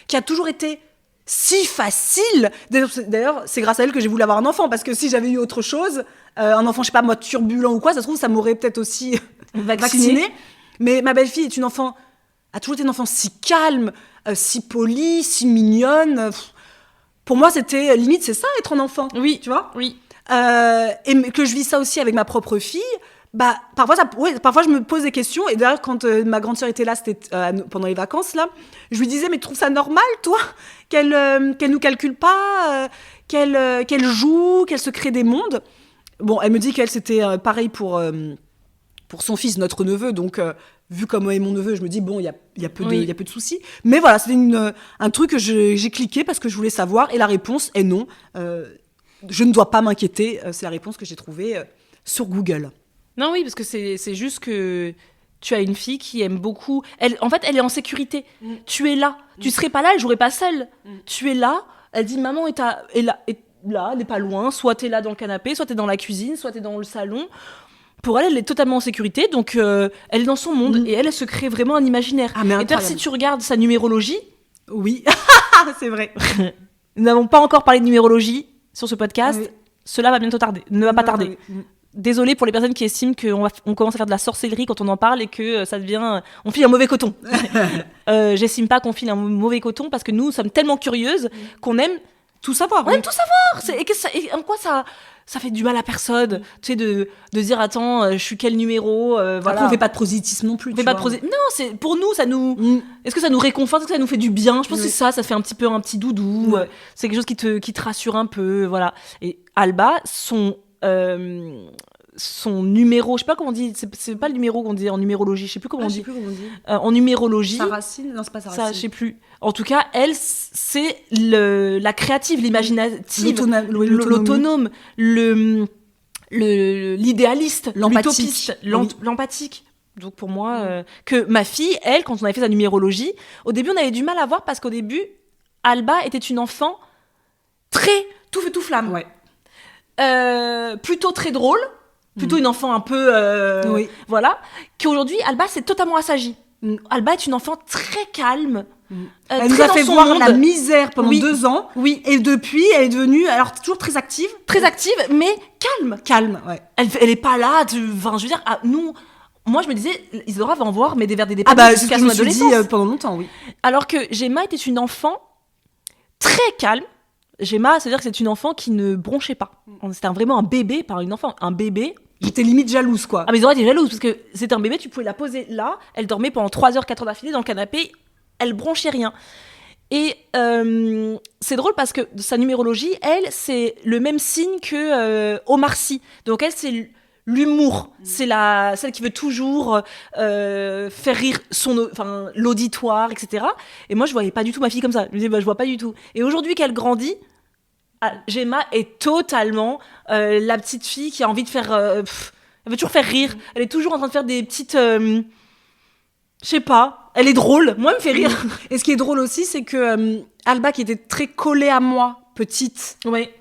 qui a toujours été si facile. D'ailleurs, c'est grâce à elle que j'ai voulu avoir un enfant, parce que si j'avais eu autre chose, un enfant, je sais pas moi, turbulent ou quoi, ça se trouve, ça m'aurait peut-être aussi vacciné. Mais ma belle-fille a toujours été une enfant si calme, si polie, si mignonne. Pour moi, c'était limite, c'est ça, être un enfant. Oui, tu vois. Oui. Et que je vis ça aussi avec ma propre fille. Bah, parfois je me pose des questions, et d'ailleurs quand ma grande sœur était là, c'était pendant les vacances là, je lui disais mais tu trouves ça normal toi qu'elle nous calcule pas, qu'elle joue, qu'elle se crée des mondes. Bon, elle me dit qu'elle c'était pareil pour son fils, notre neveu, donc vu comme est mon neveu, je me dis bon il y a peu de soucis, mais voilà, c'était un truc que j'ai cliqué parce que je voulais savoir, et la réponse est non, je ne dois pas m'inquiéter, c'est la réponse que j'ai trouvée sur Google. Non, oui, parce que c'est juste que tu as une fille qui aime beaucoup... En fait, elle est en sécurité. Tu es là. Tu serais pas là, elle jouerait pas seule. Tu es là. Elle dit, maman est là, elle n'est pas loin. Soit t'es là dans le canapé, soit t'es dans la cuisine, soit t'es dans le salon. Pour elle, elle est totalement en sécurité. Donc, elle est dans son monde. Et elle se crée vraiment un imaginaire. Ah, mais et d'ailleurs, si tu regardes sa numérologie... Oui, c'est vrai. Nous n'avons pas encore parlé de numérologie sur ce podcast. Oui. Cela va bientôt tarder. Ne va pas tarder. Désolée pour les personnes qui estiment qu'on commence à faire de la sorcellerie quand on en parle et que ça devient... On file un mauvais coton. J'estime pas qu'on file un mauvais coton, parce que nous sommes tellement curieuses qu'on aime tout savoir. On aime tout savoir. Et en quoi ça fait du mal à personne, tu sais, de dire attends, je suis quel numéro, voilà. Après, on fait pas de prosélytisme non plus. Non, c'est pour nous, ça nous... Est-ce que ça nous réconforte, est-ce que ça nous fait du bien? Je pense que c'est ça fait un petit doudou. C'est quelque chose qui te rassure un peu, voilà. Et Alba, son numéro, je sais pas comment on dit, c'est pas le numéro qu'on dit en numérologie, je sais plus comment on dit. En numérologie. Sa racine? Non, c'est pas sa racine. Ça, je sais plus. En tout cas, elle, c'est la créative, l'imaginative, l'autonome, l'idéaliste, l'utopiste, l'empathique. Donc pour moi, que ma fille, elle, quand on avait fait sa numérologie, au début, on avait du mal à voir, parce qu'au début, Alba était une enfant très tout feu tout flamme. Ouais. Plutôt très drôle, plutôt une enfant un peu voilà, qu'aujourd'hui Alba s'est totalement assagie. Alba est une enfant très calme, elle nous a fait voir la misère pendant 2 ans, et depuis elle est devenue alors toujours très active, mais calme, ouais. Elle est pas là je veux dire, moi je me disais Isadora va en voir mais des vers des départs jusqu'à son adolescence. Dit, pendant longtemps, oui. Alors que Gemma était une enfant très calme. Gemma, c'est-à-dire que c'est une enfant qui ne bronchait pas. C'était vraiment un bébé par une enfant. Un bébé. J'étais limite jalouse, quoi. Ah, mais Isadora était jalouse, parce que c'était un bébé, tu pouvais la poser là, elle dormait pendant 3 heures, 4 heures d'affilée dans le canapé, elle bronchait rien. Et c'est drôle parce que sa numérologie, elle, c'est le même signe que Omar Sy. Donc elle, c'est L'humour, c'est celle qui veut toujours faire rire l'auditoire, etc. Et moi, je voyais pas du tout ma fille comme ça. Je me disais, je vois pas du tout. Et aujourd'hui qu'elle grandit, Gemma est totalement la petite fille qui a envie de faire... elle veut toujours faire rire. Elle est toujours en train de faire des petites... je sais pas. Elle est drôle. Moi, elle me fait rire. Et ce qui est drôle aussi, c'est que Alba, qui était très collée à moi, petite... Ouais.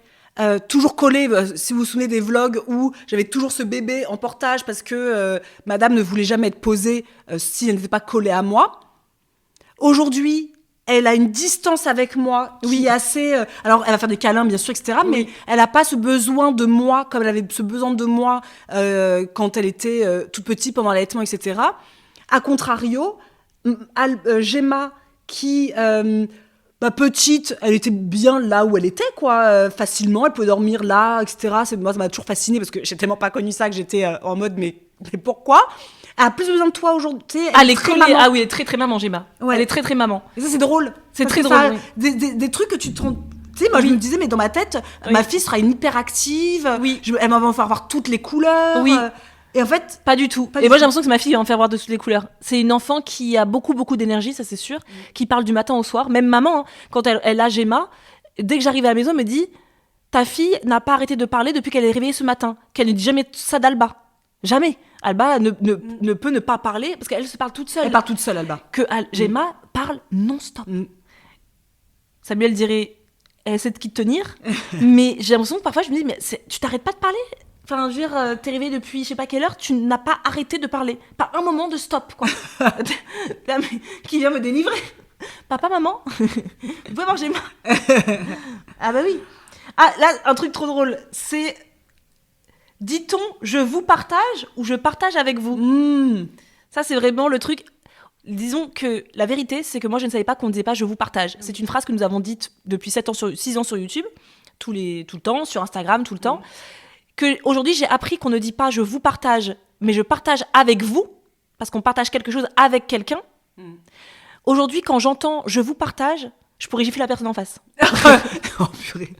Toujours collée, si vous vous souvenez des vlogs où j'avais toujours ce bébé en portage parce que madame ne voulait jamais être posée si elle n'était pas collée à moi. Aujourd'hui, elle a une distance avec moi qui est assez... alors, elle va faire des câlins, bien sûr, etc. Oui. Mais elle n'a pas ce besoin de moi comme elle avait ce besoin de moi quand elle était toute petite pendant l'allaitement, etc. A contrario, Gemma qui... petite, elle était bien là où elle était, quoi, facilement, elle pouvait dormir là, etc. Moi, ça m'a toujours fascinée parce que j'ai tellement pas connu ça que j'étais en mode, mais pourquoi ? Elle a plus besoin de toi aujourd'hui. Elle est très maman. Ah oui, elle est très très maman, Gemma. Ouais. Elle est très très maman. Et ça, c'est drôle. C'est très drôle. Des trucs que tu te rends... Tu sais, moi, je me disais, mais dans ma tête, ma fille sera une hyperactive. Oui. Elle va me faire voir toutes les couleurs. Oui. Et en fait, pas du tout. Et moi, j'ai l'impression que c'est ma fille qui va me faire voir de toutes les couleurs. C'est une enfant qui a beaucoup, beaucoup d'énergie, ça c'est sûr, qui parle du matin au soir. Même maman, hein, quand elle a Gemma, dès que j'arrive à la maison, elle me dit « Ta fille n'a pas arrêté de parler depuis qu'elle est réveillée ce matin. » Qu'elle ne dit jamais ça d'Alba. Jamais. Alba ne peut ne pas parler parce qu'elle se parle toute seule. Elle parle toute seule, Alba. Que Gemma parle non-stop. Samuel dirait « Elle essaie de qui te tenir. » Mais j'ai l'impression que parfois, je me dis « Mais tu t'arrêtes pas de parler ?» Enfin, je veux dire, t'es réveillée depuis je sais pas quelle heure, tu n'as pas arrêté de parler. Pas un moment de stop, quoi. Qui vient me délivrer. Papa, maman, vous pouvez voir Gemma. Ah bah oui. Ah, là, un truc trop drôle, c'est... Dit-on, je vous partage ou je partage avec vous Ça, c'est vraiment le truc... Disons que la vérité, c'est que moi, je ne savais pas qu'on ne disait pas « je vous partage ». C'est une phrase que nous avons dite depuis 6 ans sur YouTube, tout le temps, sur Instagram, tout le temps. Qu'aujourd'hui, j'ai appris qu'on ne dit pas « je vous partage », mais « je partage avec vous », parce qu'on partage quelque chose avec quelqu'un. Aujourd'hui, quand j'entends « je vous partage », je pourrais gifler la personne en face. Oh purée.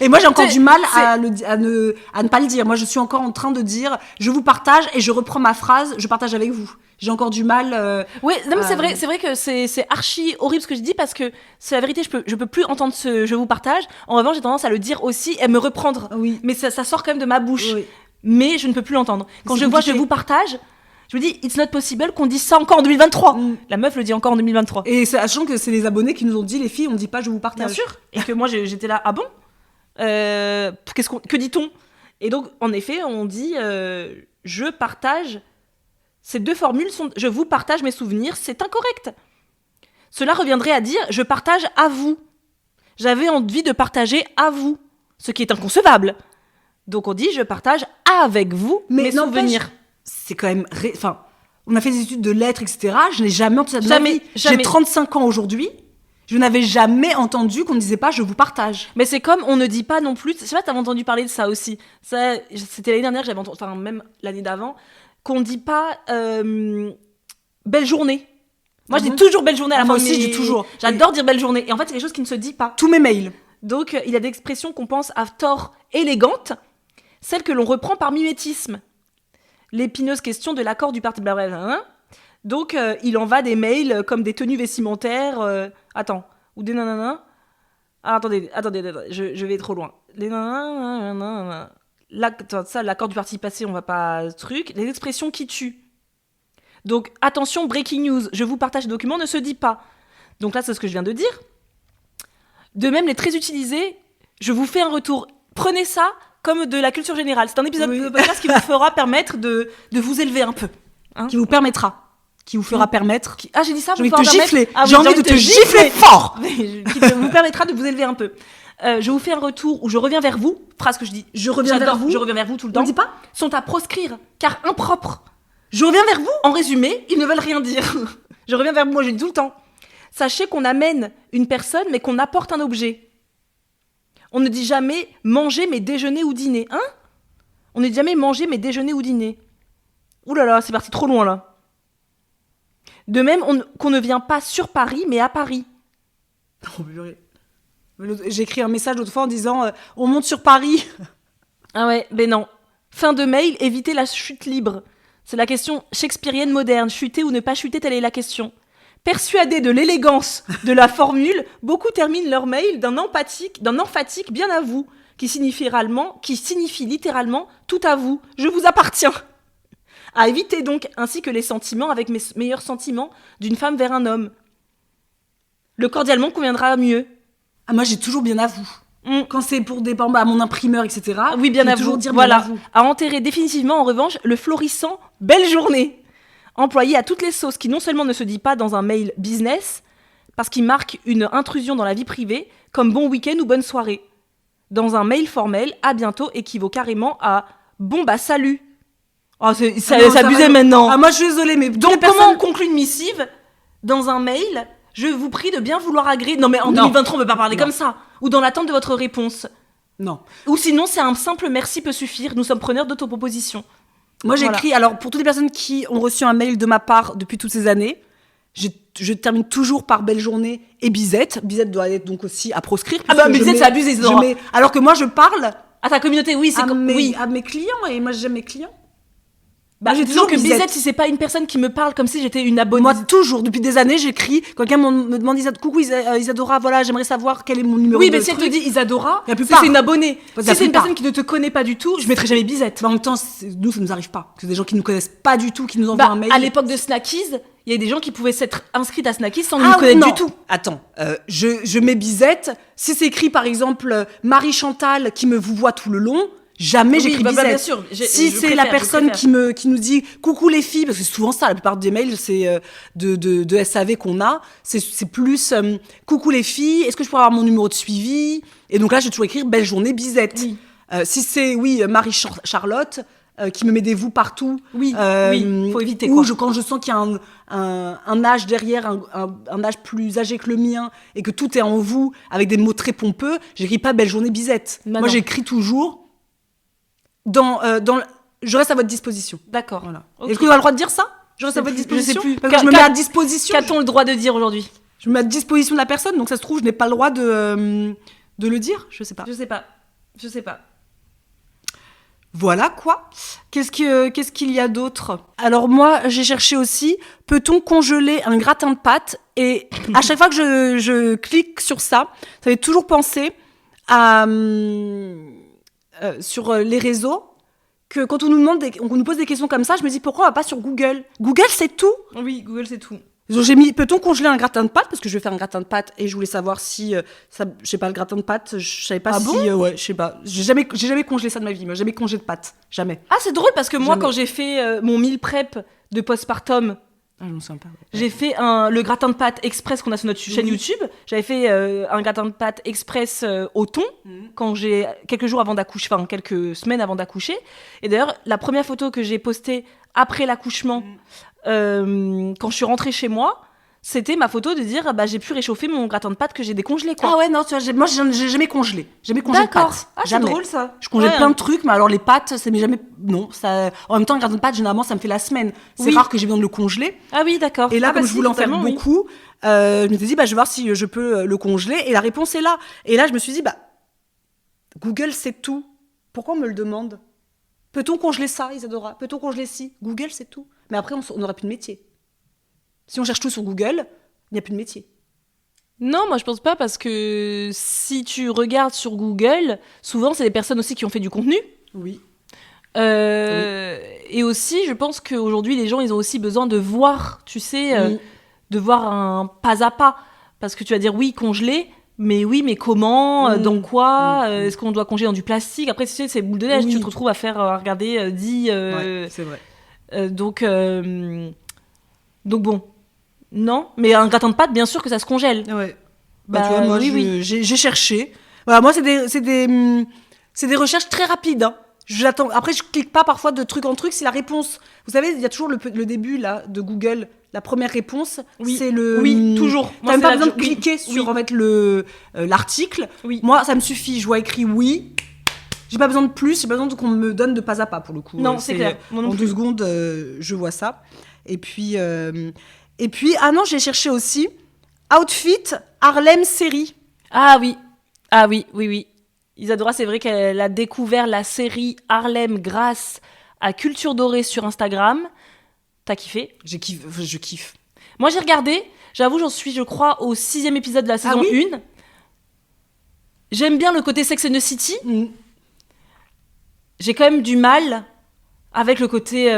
Et moi, j'ai encore du mal à ne pas le dire. Moi, je suis encore en train de dire « je vous partage » et je reprends ma phrase « je partage avec vous ». J'ai encore du mal. Oui, non, mais c'est vrai que c'est archi horrible ce que je dis parce que c'est la vérité. Je peux plus entendre ce je vous partage. En revanche, j'ai tendance à le dire aussi et à me reprendre. Oui. Mais ça sort quand même de ma bouche. Oui. Mais je ne peux plus l'entendre. Quand je vois je vous partage, je me dis it's not possible qu'on dise ça encore en 2023. La meuf le dit encore en 2023. Et sachant que c'est les abonnés qui nous ont dit les filles, on dit pas je vous partage. Bien sûr. Et que moi j'étais là, ah bon que dit-on? Et donc en effet, on dit je partage. Ces deux formules sont « je vous partage mes souvenirs », c'est incorrect. Cela reviendrait à dire « je partage à vous ». J'avais envie de partager à vous, ce qui est inconcevable. Donc on dit « je partage avec vous mes souvenirs ». C'est quand même... Enfin, on a fait des études de lettres, etc. Je n'ai jamais entendu ça de ma vie. J'ai 35 ans aujourd'hui. Je n'avais jamais entendu qu'on ne disait pas « je vous partage ». Mais c'est comme on ne dit pas non plus... Je sais pas, t'avais entendu parler de ça aussi. Ça, c'était l'année dernière que j'avais entendu... Enfin, même l'année d'avant... qu'on dit pas belle journée. Moi, je dis toujours belle journée à la fin. Moi aussi, je dis toujours. J'adore dire belle journée. Et en fait, c'est quelque chose qui ne se dit pas. Tous mes mails. Donc, il y a des expressions qu'on pense à tort élégantes, celles que l'on reprend par mimétisme. L'épineuse question de l'accord du parti blablabla. Donc, il en va des mails comme des tenues vestimentaires. Ou des nanana. Ah, attendez, je vais trop loin. Les nanana. L'accord du participe passé, on va pas truc. Les expressions qui tuent. Donc, attention, breaking news, je vous partage le document, ne se dit pas. Donc là, c'est ce que je viens de dire. De même, les très utilisés, je vous fais un retour. Prenez ça comme de la culture générale. C'est un épisode de podcast qui vous fera permettre de vous élever un peu. Qui vous permettra. Qui vous fera permettre. Ah, j'ai dit ça, j'ai envie de te gifler. J'ai envie de te gifler fort. Qui vous permettra de vous élever un peu. Je vous fais un retour ou je reviens vers vous, phrase que je dis, je reviens vers vous tout le temps, on dit pas, sont à proscrire, car impropres. Je reviens vers vous, en résumé, ils ne veulent rien dire. Je reviens vers vous, moi je dis tout le temps. Sachez qu'on amène une personne, mais qu'on apporte un objet. On ne dit jamais manger, mais déjeuner ou dîner. Hein ? On ne dit jamais manger, mais déjeuner ou dîner. Ouh là là, c'est parti trop loin là. De même, qu'on ne vient pas sur Paris, mais à Paris. Oh purée. J'ai écrit un message l'autre fois en disant on monte sur Paris. Ah ouais, ben non. Fin de mail, éviter la chute libre. C'est la question shakespearienne moderne. Chuter ou ne pas chuter, telle est la question. Persuadés de l'élégance de la formule, beaucoup terminent leur mail d'un emphatique bien à vous, qui signifie littéralement tout à vous, je vous appartiens. À éviter donc, ainsi que les sentiments avec mes meilleurs sentiments d'une femme vers un homme. Le cordialement conviendra mieux. Ah, moi, j'ai toujours bien à vous. Quand c'est pour des à mon imprimeur, etc. Oui, bien à vous. Toujours dire voilà. bien à vous. À enterrer définitivement, en revanche, le florissant « belle journée ». Employé à toutes les sauces, qui non seulement ne se dit pas dans un mail business, parce qu'il marque une intrusion dans la vie privée, comme bon week-end ou bonne soirée. Dans un mail formel, à bientôt équivaut carrément à bon bah salut. Oh, c'est abusé maintenant. Ah, moi, je suis désolée, mais donc comment on conclut une missive dans un mail? Je vous prie de bien vouloir agréer. Non mais en 2023 on peut pas parler comme ça. Ou dans l'attente de votre réponse. Non. Ou sinon c'est un simple merci peut suffire. Nous sommes preneurs d'autoproposition. Moi, j'écris, alors pour toutes les personnes qui ont reçu un mail de ma part depuis toutes ces années, je termine toujours par belle journée et bisette. Bisette doit être donc aussi à proscrire. Ah bah bisette, c'est abusé, alors que moi, je parle à ta communauté, oui, c'est à mes clients, et moi, j'aime mes clients. Bah, j'ai toujours que bisette si c'est pas une personne qui me parle comme si j'étais une abonnée. Moi, toujours, depuis des années, j'écris. Quand quelqu'un me demande coucou Isadora, voilà, j'aimerais savoir quel est mon numéro de Oui, mais si elle te dit Isadora, c'est une abonnée. Si c'est une personne qui ne te connaît pas du tout, je mettrai jamais bisette. Mais en même temps, nous, ça nous arrive pas. C'est des gens qui nous connaissent pas du tout, qui nous envoient un mail. À l'époque de Snackies, il y a des gens qui pouvaient s'être inscrits à Snackies sans nous connaître du tout. Attends, je mets bisette. Si c'est écrit, par exemple, Marie Chantal qui me vous voit tout le long, jamais j'écris bisette. Bien sûr. Si c'est la personne qui nous dit coucou les filles, parce que c'est souvent ça, la plupart des mails, c'est de SAV qu'on a, c'est plus coucou les filles, est-ce que je pourrais avoir mon numéro de suivi? Et donc là, j'ai toujours écrit belle journée bisette. Oui. Si c'est Marie Charlotte qui me met des vous partout, oui, faut éviter ou quand je sens qu'il y a un âge derrière, un âge plus âgé que le mien, et que tout est en vous avec des mots très pompeux, j'écris pas belle journée bisette. Moi, j'écris toujours je reste à votre disposition. D'accord. Voilà. Okay. Est-ce qu'on a le droit de dire ça? Je reste à votre disposition. Je sais plus. Parce que je me mets à disposition. Qu'a-t-on le droit de dire aujourd'hui? Je me mets à disposition de la personne, donc ça se trouve, je n'ai pas le droit de le dire. Je sais pas. Je sais pas. Voilà quoi. Qu'est-ce qu'il y a d'autre? Alors moi, j'ai cherché aussi, peut-on congeler un gratin de pâtes? Et à chaque fois que je clique sur ça, ça fait toujours penser à sur les réseaux, que quand on nous pose des questions comme ça, je me dis pourquoi on va pas sur Google? Google, c'est tout. Oui, Google, c'est tout. Donc j'ai mis peut-on congeler un gratin de pâtes, parce que je vais faire un gratin de pâtes et je voulais savoir si je sais pas, le gratin de pâtes, je savais pas ouais, je sais pas. J'ai jamais congelé ça de ma vie, moi, jamais congelé de pâtes, jamais. Ah, c'est drôle parce que moi quand j'ai fait mon meal prep de postpartum, je me souviens pas. Ouais. J'ai fait le gratin de pâtes express qu'on a sur notre chaîne YouTube. J'avais fait un gratin de pâtes express au thon quand j'ai quelques semaines avant d'accoucher. Et d'ailleurs, la première photo que j'ai postée après l'accouchement, quand je suis rentrée chez moi, c'était ma photo de dire j'ai pu réchauffer mon gratin de pâtes que j'ai décongelé, quoi. Ah ouais, non, tu vois, moi j'ai jamais congelé. Jamais congelé de pâtes. Ah, c'est drôle ça. Je congèle plein de trucs, mais alors les pâtes, ça m'est jamais. Non, ça. En même temps, le gratin de pâtes, généralement, ça me fait la semaine. C'est rare que j'ai besoin de le congeler. Ah oui, d'accord. Et là, comme je voulais en faire beaucoup, je me suis dit, je vais voir si je peux le congeler. Et la réponse est là. Et là, je me suis dit, Google, c'est tout. Pourquoi on me le demande? Peut-on congeler ça, Isadora? Peut-on congeler ci? Google, c'est tout. Mais après, on n'aura plus de métier. Si on cherche tout sur Google, il n'y a plus de métier. Non, moi je pense pas, parce que si tu regardes sur Google, souvent c'est des personnes aussi qui ont fait du contenu. Oui. Et aussi, je pense qu'aujourd'hui, les gens, ils ont aussi besoin de voir, tu sais, de voir un pas à pas. Parce que tu vas dire oui, congelé, mais comment, dans quoi, est-ce qu'on doit congeler dans du plastique? Après, tu sais, c'est boule de neige, tu te retrouves à regarder ouais, c'est vrai. Donc bon. Non, mais un gratin de pâtes, bien sûr que ça se congèle. Ouais. Tu vois, moi, j'ai cherché. Voilà, moi, c'est des recherches très rapides. Hein. J'attends. Après, je clique pas parfois de truc en truc. C'est la réponse. Vous savez, il y a toujours le début là de Google. La première réponse, c'est le. Oui, toujours. T'as même pas besoin de cliquer sur en fait l'article. Oui. Moi, ça me suffit. Je vois écrit oui. J'ai pas besoin de plus. J'ai pas besoin qu'on me donne de pas à pas pour le coup. Non, c'est clair. En 2 secondes, je vois ça. Et puis, non, j'ai cherché aussi outfit Harlem série. Ah oui. Isadora, c'est vrai qu'elle a découvert la série Harlem grâce à Culture Dorée sur Instagram. T'as kiffé ? Je kiffe. Moi, j'ai regardé. J'avoue, j'en suis, je crois, au 6e épisode de la saison 1. J'aime bien le côté Sex and the City. J'ai quand même du mal avec le côté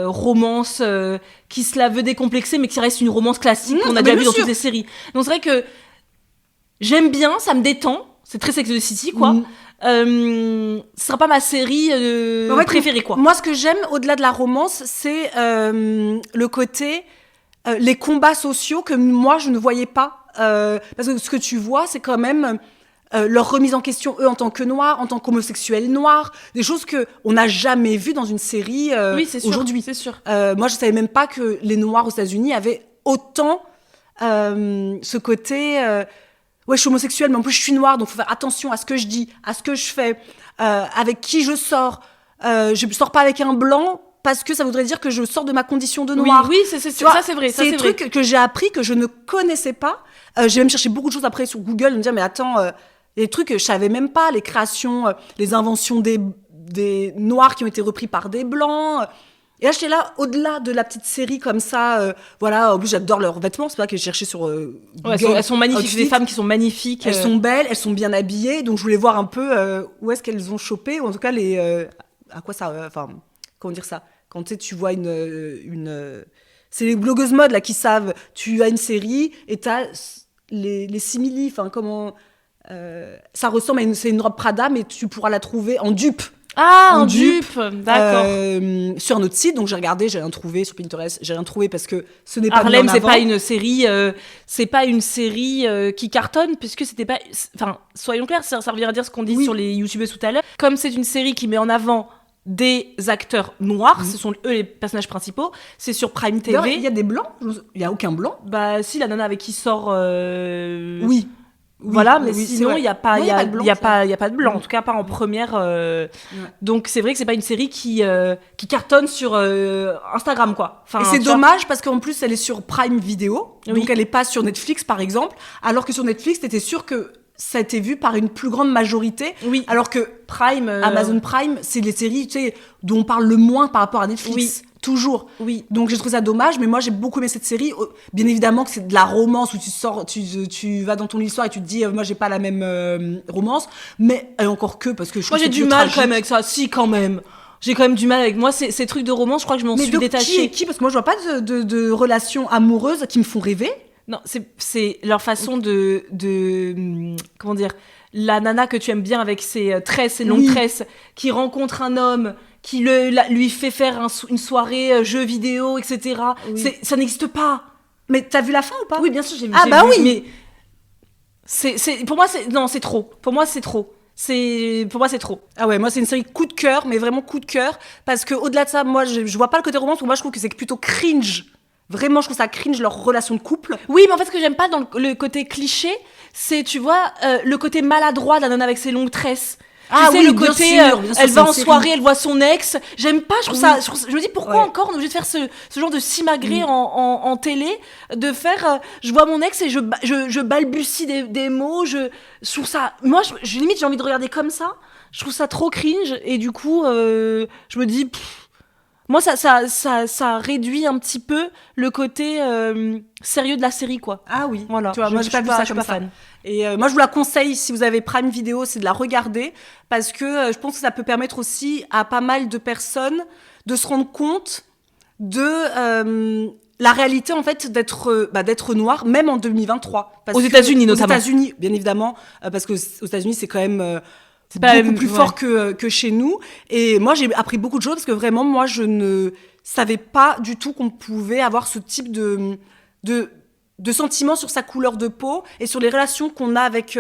romance qui se la veut décomplexer, mais qui reste une romance classique qu'on a déjà vu dans toutes les séries. Donc c'est vrai que j'aime bien, ça me détend. C'est très Sex and the City, quoi. Ce sera pas ma série préférée, quoi. Moi, ce que j'aime, au-delà de la romance, c'est le côté... les combats sociaux que moi, je ne voyais pas. Parce que ce que tu vois, c'est quand même... leur remise en question, eux, en tant que noirs, en tant qu'homosexuels noirs, des choses qu'on n'a jamais vues dans une série aujourd'hui. C'est sûr. Moi, je savais même pas que les Noirs aux États-Unis avaient autant ce côté... ouais, je suis homosexuelle, mais en plus, je suis noire, donc il faut faire attention à ce que je dis, à ce que je fais, avec qui je sors. Je ne sors pas avec un blanc parce que ça voudrait dire que je sors de ma condition de noire. Oui, ça, c'est vrai. C'est des trucs que j'ai appris, que je ne connaissais pas. J'ai même cherché beaucoup de choses après sur Google, de me dire, mais attends... les trucs que je savais même pas, les créations, les inventions des noirs qui ont été repris par des blancs. Et là, j'étais là, au-delà de la petite série comme ça, voilà, en plus j'adore leurs vêtements, c'est pas que j'ai cherché sur Google. Elles sont magnifiques, outfits. Des femmes qui sont magnifiques. Elles sont belles, elles sont bien habillées, donc je voulais voir un peu où est-ce qu'elles ont chopé, ou en tout cas, à quoi ça... Enfin, comment dire ça ? Quand tu vois une c'est les blogueuses mode là qui savent, tu as une série et t'as les simili, enfin comment... ça ressemble c'est une robe Prada, mais tu pourras la trouver en dupe. Ah, en dupe, d'accord. Sur notre site, donc j'ai regardé, j'ai rien trouvé sur Pinterest, j'ai rien trouvé parce que ce n'est pas Harlem, c'est pas une série, qui cartonne puisque c'était pas, enfin, soyons clairs, ça revient à dire ce qu'on dit sur les youtubeuses tout à l'heure. Comme c'est une série qui met en avant des acteurs noirs, ce sont eux les personnages principaux, c'est sur Prime TV. Il y a des blancs, il y a aucun blanc. Bah si, la nana avec qui sort. Oui. Voilà, mais sinon il y a pas de blanc, en tout cas pas en première. Donc c'est vrai que c'est pas une série qui cartonne sur Instagram, quoi. Enfin, et c'est dommage parce qu'en plus elle est sur Prime Video, donc elle est pas sur Netflix par exemple, alors que sur Netflix t'étais sûr que ça a été vu par une plus grande majorité, alors que Prime, Amazon Prime, c'est les séries, tu sais, dont on parle le moins par rapport à Netflix. Toujours. Donc j'ai trouvé ça dommage, mais moi j'ai beaucoup aimé cette série. Bien évidemment que c'est de la romance où tu sors, tu vas dans ton lit le soir et tu te dis, moi j'ai pas la même romance, mais encore que parce que je trouve moi j'ai du mal quand même avec ça. Si, quand même. J'ai quand même du mal avec moi ces trucs de romance. Je crois que je m'en suis détachée. Qui parce que moi je vois pas de relations amoureuses qui me font rêver. Non, c'est leur façon de comment dire, la nana que tu aimes bien avec ses tresses, ses longues tresses, qui rencontre un homme qui lui fait faire une soirée jeux vidéo, etc. Ça n'existe pas. Mais t'as vu la fin ou pas ? Oui, bien sûr, j'ai vu. Oui. Mais pour moi, c'est trop. Pour moi, c'est trop. Ah ouais, moi c'est une série coup de cœur, mais vraiment coup de cœur, parce que au-delà de ça, moi je vois pas le côté romance, moi je trouve que c'est plutôt cringe. Vraiment, je trouve ça cringe, leur relation de couple. Oui, mais en fait, ce que j'aime pas dans le côté cliché, c'est, tu vois, le côté maladroit de la nana avec ses longues tresses. Ah tu sais, le côté, bien sûr, elle va en soirée, elle voit son ex. J'aime pas, je trouve ça. Je me dis, pourquoi encore on est obligé de faire ce genre de simagrée en télé, de faire, je vois mon ex et je balbutie des mots, je trouve ça. Moi, limite, j'ai envie de regarder comme ça. Je trouve ça trop cringe, et du coup, je me dis, moi, ça réduit un petit peu le côté sérieux de la série, quoi. Ah oui, voilà. Tu vois, moi, j'ai pas vu ça comme ça. Fan. Et moi, je vous la conseille, si vous avez Prime Video, c'est de la regarder, parce que je pense que ça peut permettre aussi à pas mal de personnes de se rendre compte de la réalité, en fait, d'être noir, même en 2023. Aux États-Unis, notamment. Aux États-Unis, bien évidemment, parce que aux États-Unis, c'est quand même... c'est beaucoup plus fort que chez nous. Et moi, j'ai appris beaucoup de choses, parce que vraiment, moi, je ne savais pas du tout qu'on pouvait avoir ce type de sentiments sur sa couleur de peau et sur les relations qu'on a avec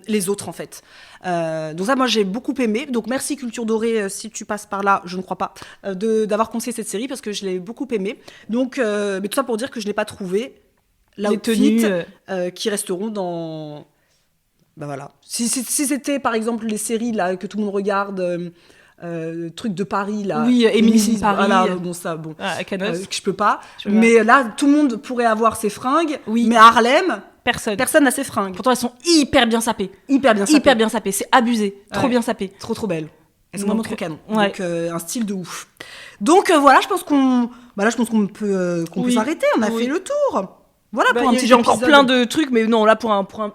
les autres, en fait. Donc ça, moi, j'ai beaucoup aimé. Donc merci Culture Dorée, si tu passes par là, je ne crois pas, d'avoir conseillé cette série, parce que je l'ai beaucoup aimée. Donc, mais tout ça pour dire que je n'ai pas trouvé l'outfit qui resteront dans... Ben voilà. Si c'était par exemple les séries là que tout le monde regarde, truc de Paris là. Oui, Émilie Paris. Voilà, bon ça, que je peux pas. Mais là, tout le monde pourrait avoir ses fringues. Oui. Mais Harlem, Personne. Personne n'a ses fringues. Pourtant, elles sont hyper bien sapées. Hyper bien sapées. Hyper bien sapées. C'est abusé. Trop Ouais. bien sapées. Trop belles. Elles sont Donc, vraiment trop canon. ouais. Donc un style de ouf. Donc voilà, je pense qu'on peut Oui. s'arrêter. On a Oui. fait le tour. Voilà pour un petit J'ai encore épisode. plein de trucs, mais non, là,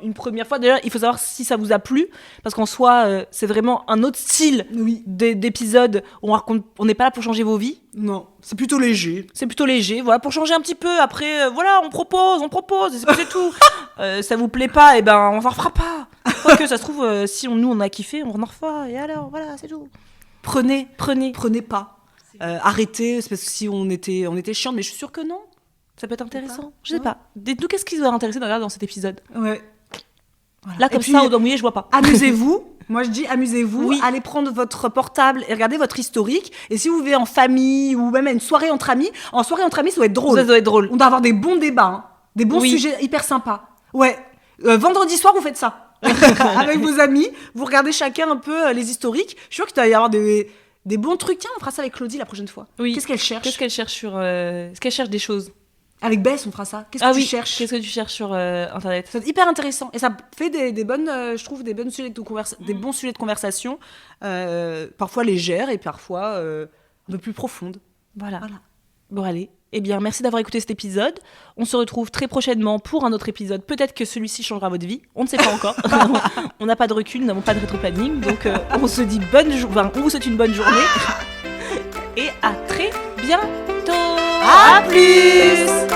une première fois, déjà, il faut savoir si ça vous a plu, parce qu'en soi, c'est vraiment un autre style Oui. d'épisode où on n'est pas là pour changer vos vies. Non, c'est plutôt léger. C'est plutôt léger, voilà, pour changer un petit peu. Après, voilà, on propose, c'est tout. Ça vous plaît pas, et ben, on en refera pas. Quoique, ça se trouve, si nous, on a kiffé, on en refera, et alors, voilà, c'est tout. Prenez. Prenez pas. Arrêtez, c'est parce que si on était chiante, mais je suis sûre que non. Ça peut être intéressant. Je sais Ouais. pas. Dites-nous qu'est-ce qui vous a intéressé de regarder dans cet épisode. Ouais. Voilà. Là, Et comme puis, ça, au doigt mouillé, je vois pas. amusez-vous. Moi, je dis amusez-vous. Oui. Allez prendre votre portable et regardez votre historique. Et si vous vivez en famille ou même à une soirée entre amis, en soirée entre amis, ça doit être drôle. Ça doit être drôle. On doit avoir des bons débats, hein. Des bons Oui. sujets hyper sympas. Ouais. Vendredi soir, vous faites ça. Avec vos amis. Vous regardez chacun un peu les historiques. Je suis sûre qu'il doit y avoir des bons trucs. Tiens, on fera ça avec Claudie la prochaine fois. Oui. Qu'est-ce qu'elle cherche Qu'est-ce qu'elle cherche sur. Est-ce qu'elle cherche des choses? Avec Bess, on fera ça. Qu'est-ce que tu cherches Qu'est-ce que tu cherches sur Internet? C'est hyper intéressant et ça fait des bonnes, je trouve, des bons sujets de conversation, parfois légères et parfois un peu plus profondes. Voilà. Voilà. Bon, allez. Eh bien, merci d'avoir écouté cet épisode. On se retrouve très prochainement pour un autre épisode. Peut-être que celui-ci changera votre vie. On ne sait pas encore. On n'a pas de recul, nous n'avons pas de rétro-planning. Donc, on se dit on vous souhaite une bonne journée. Et à très bientôt. À plus.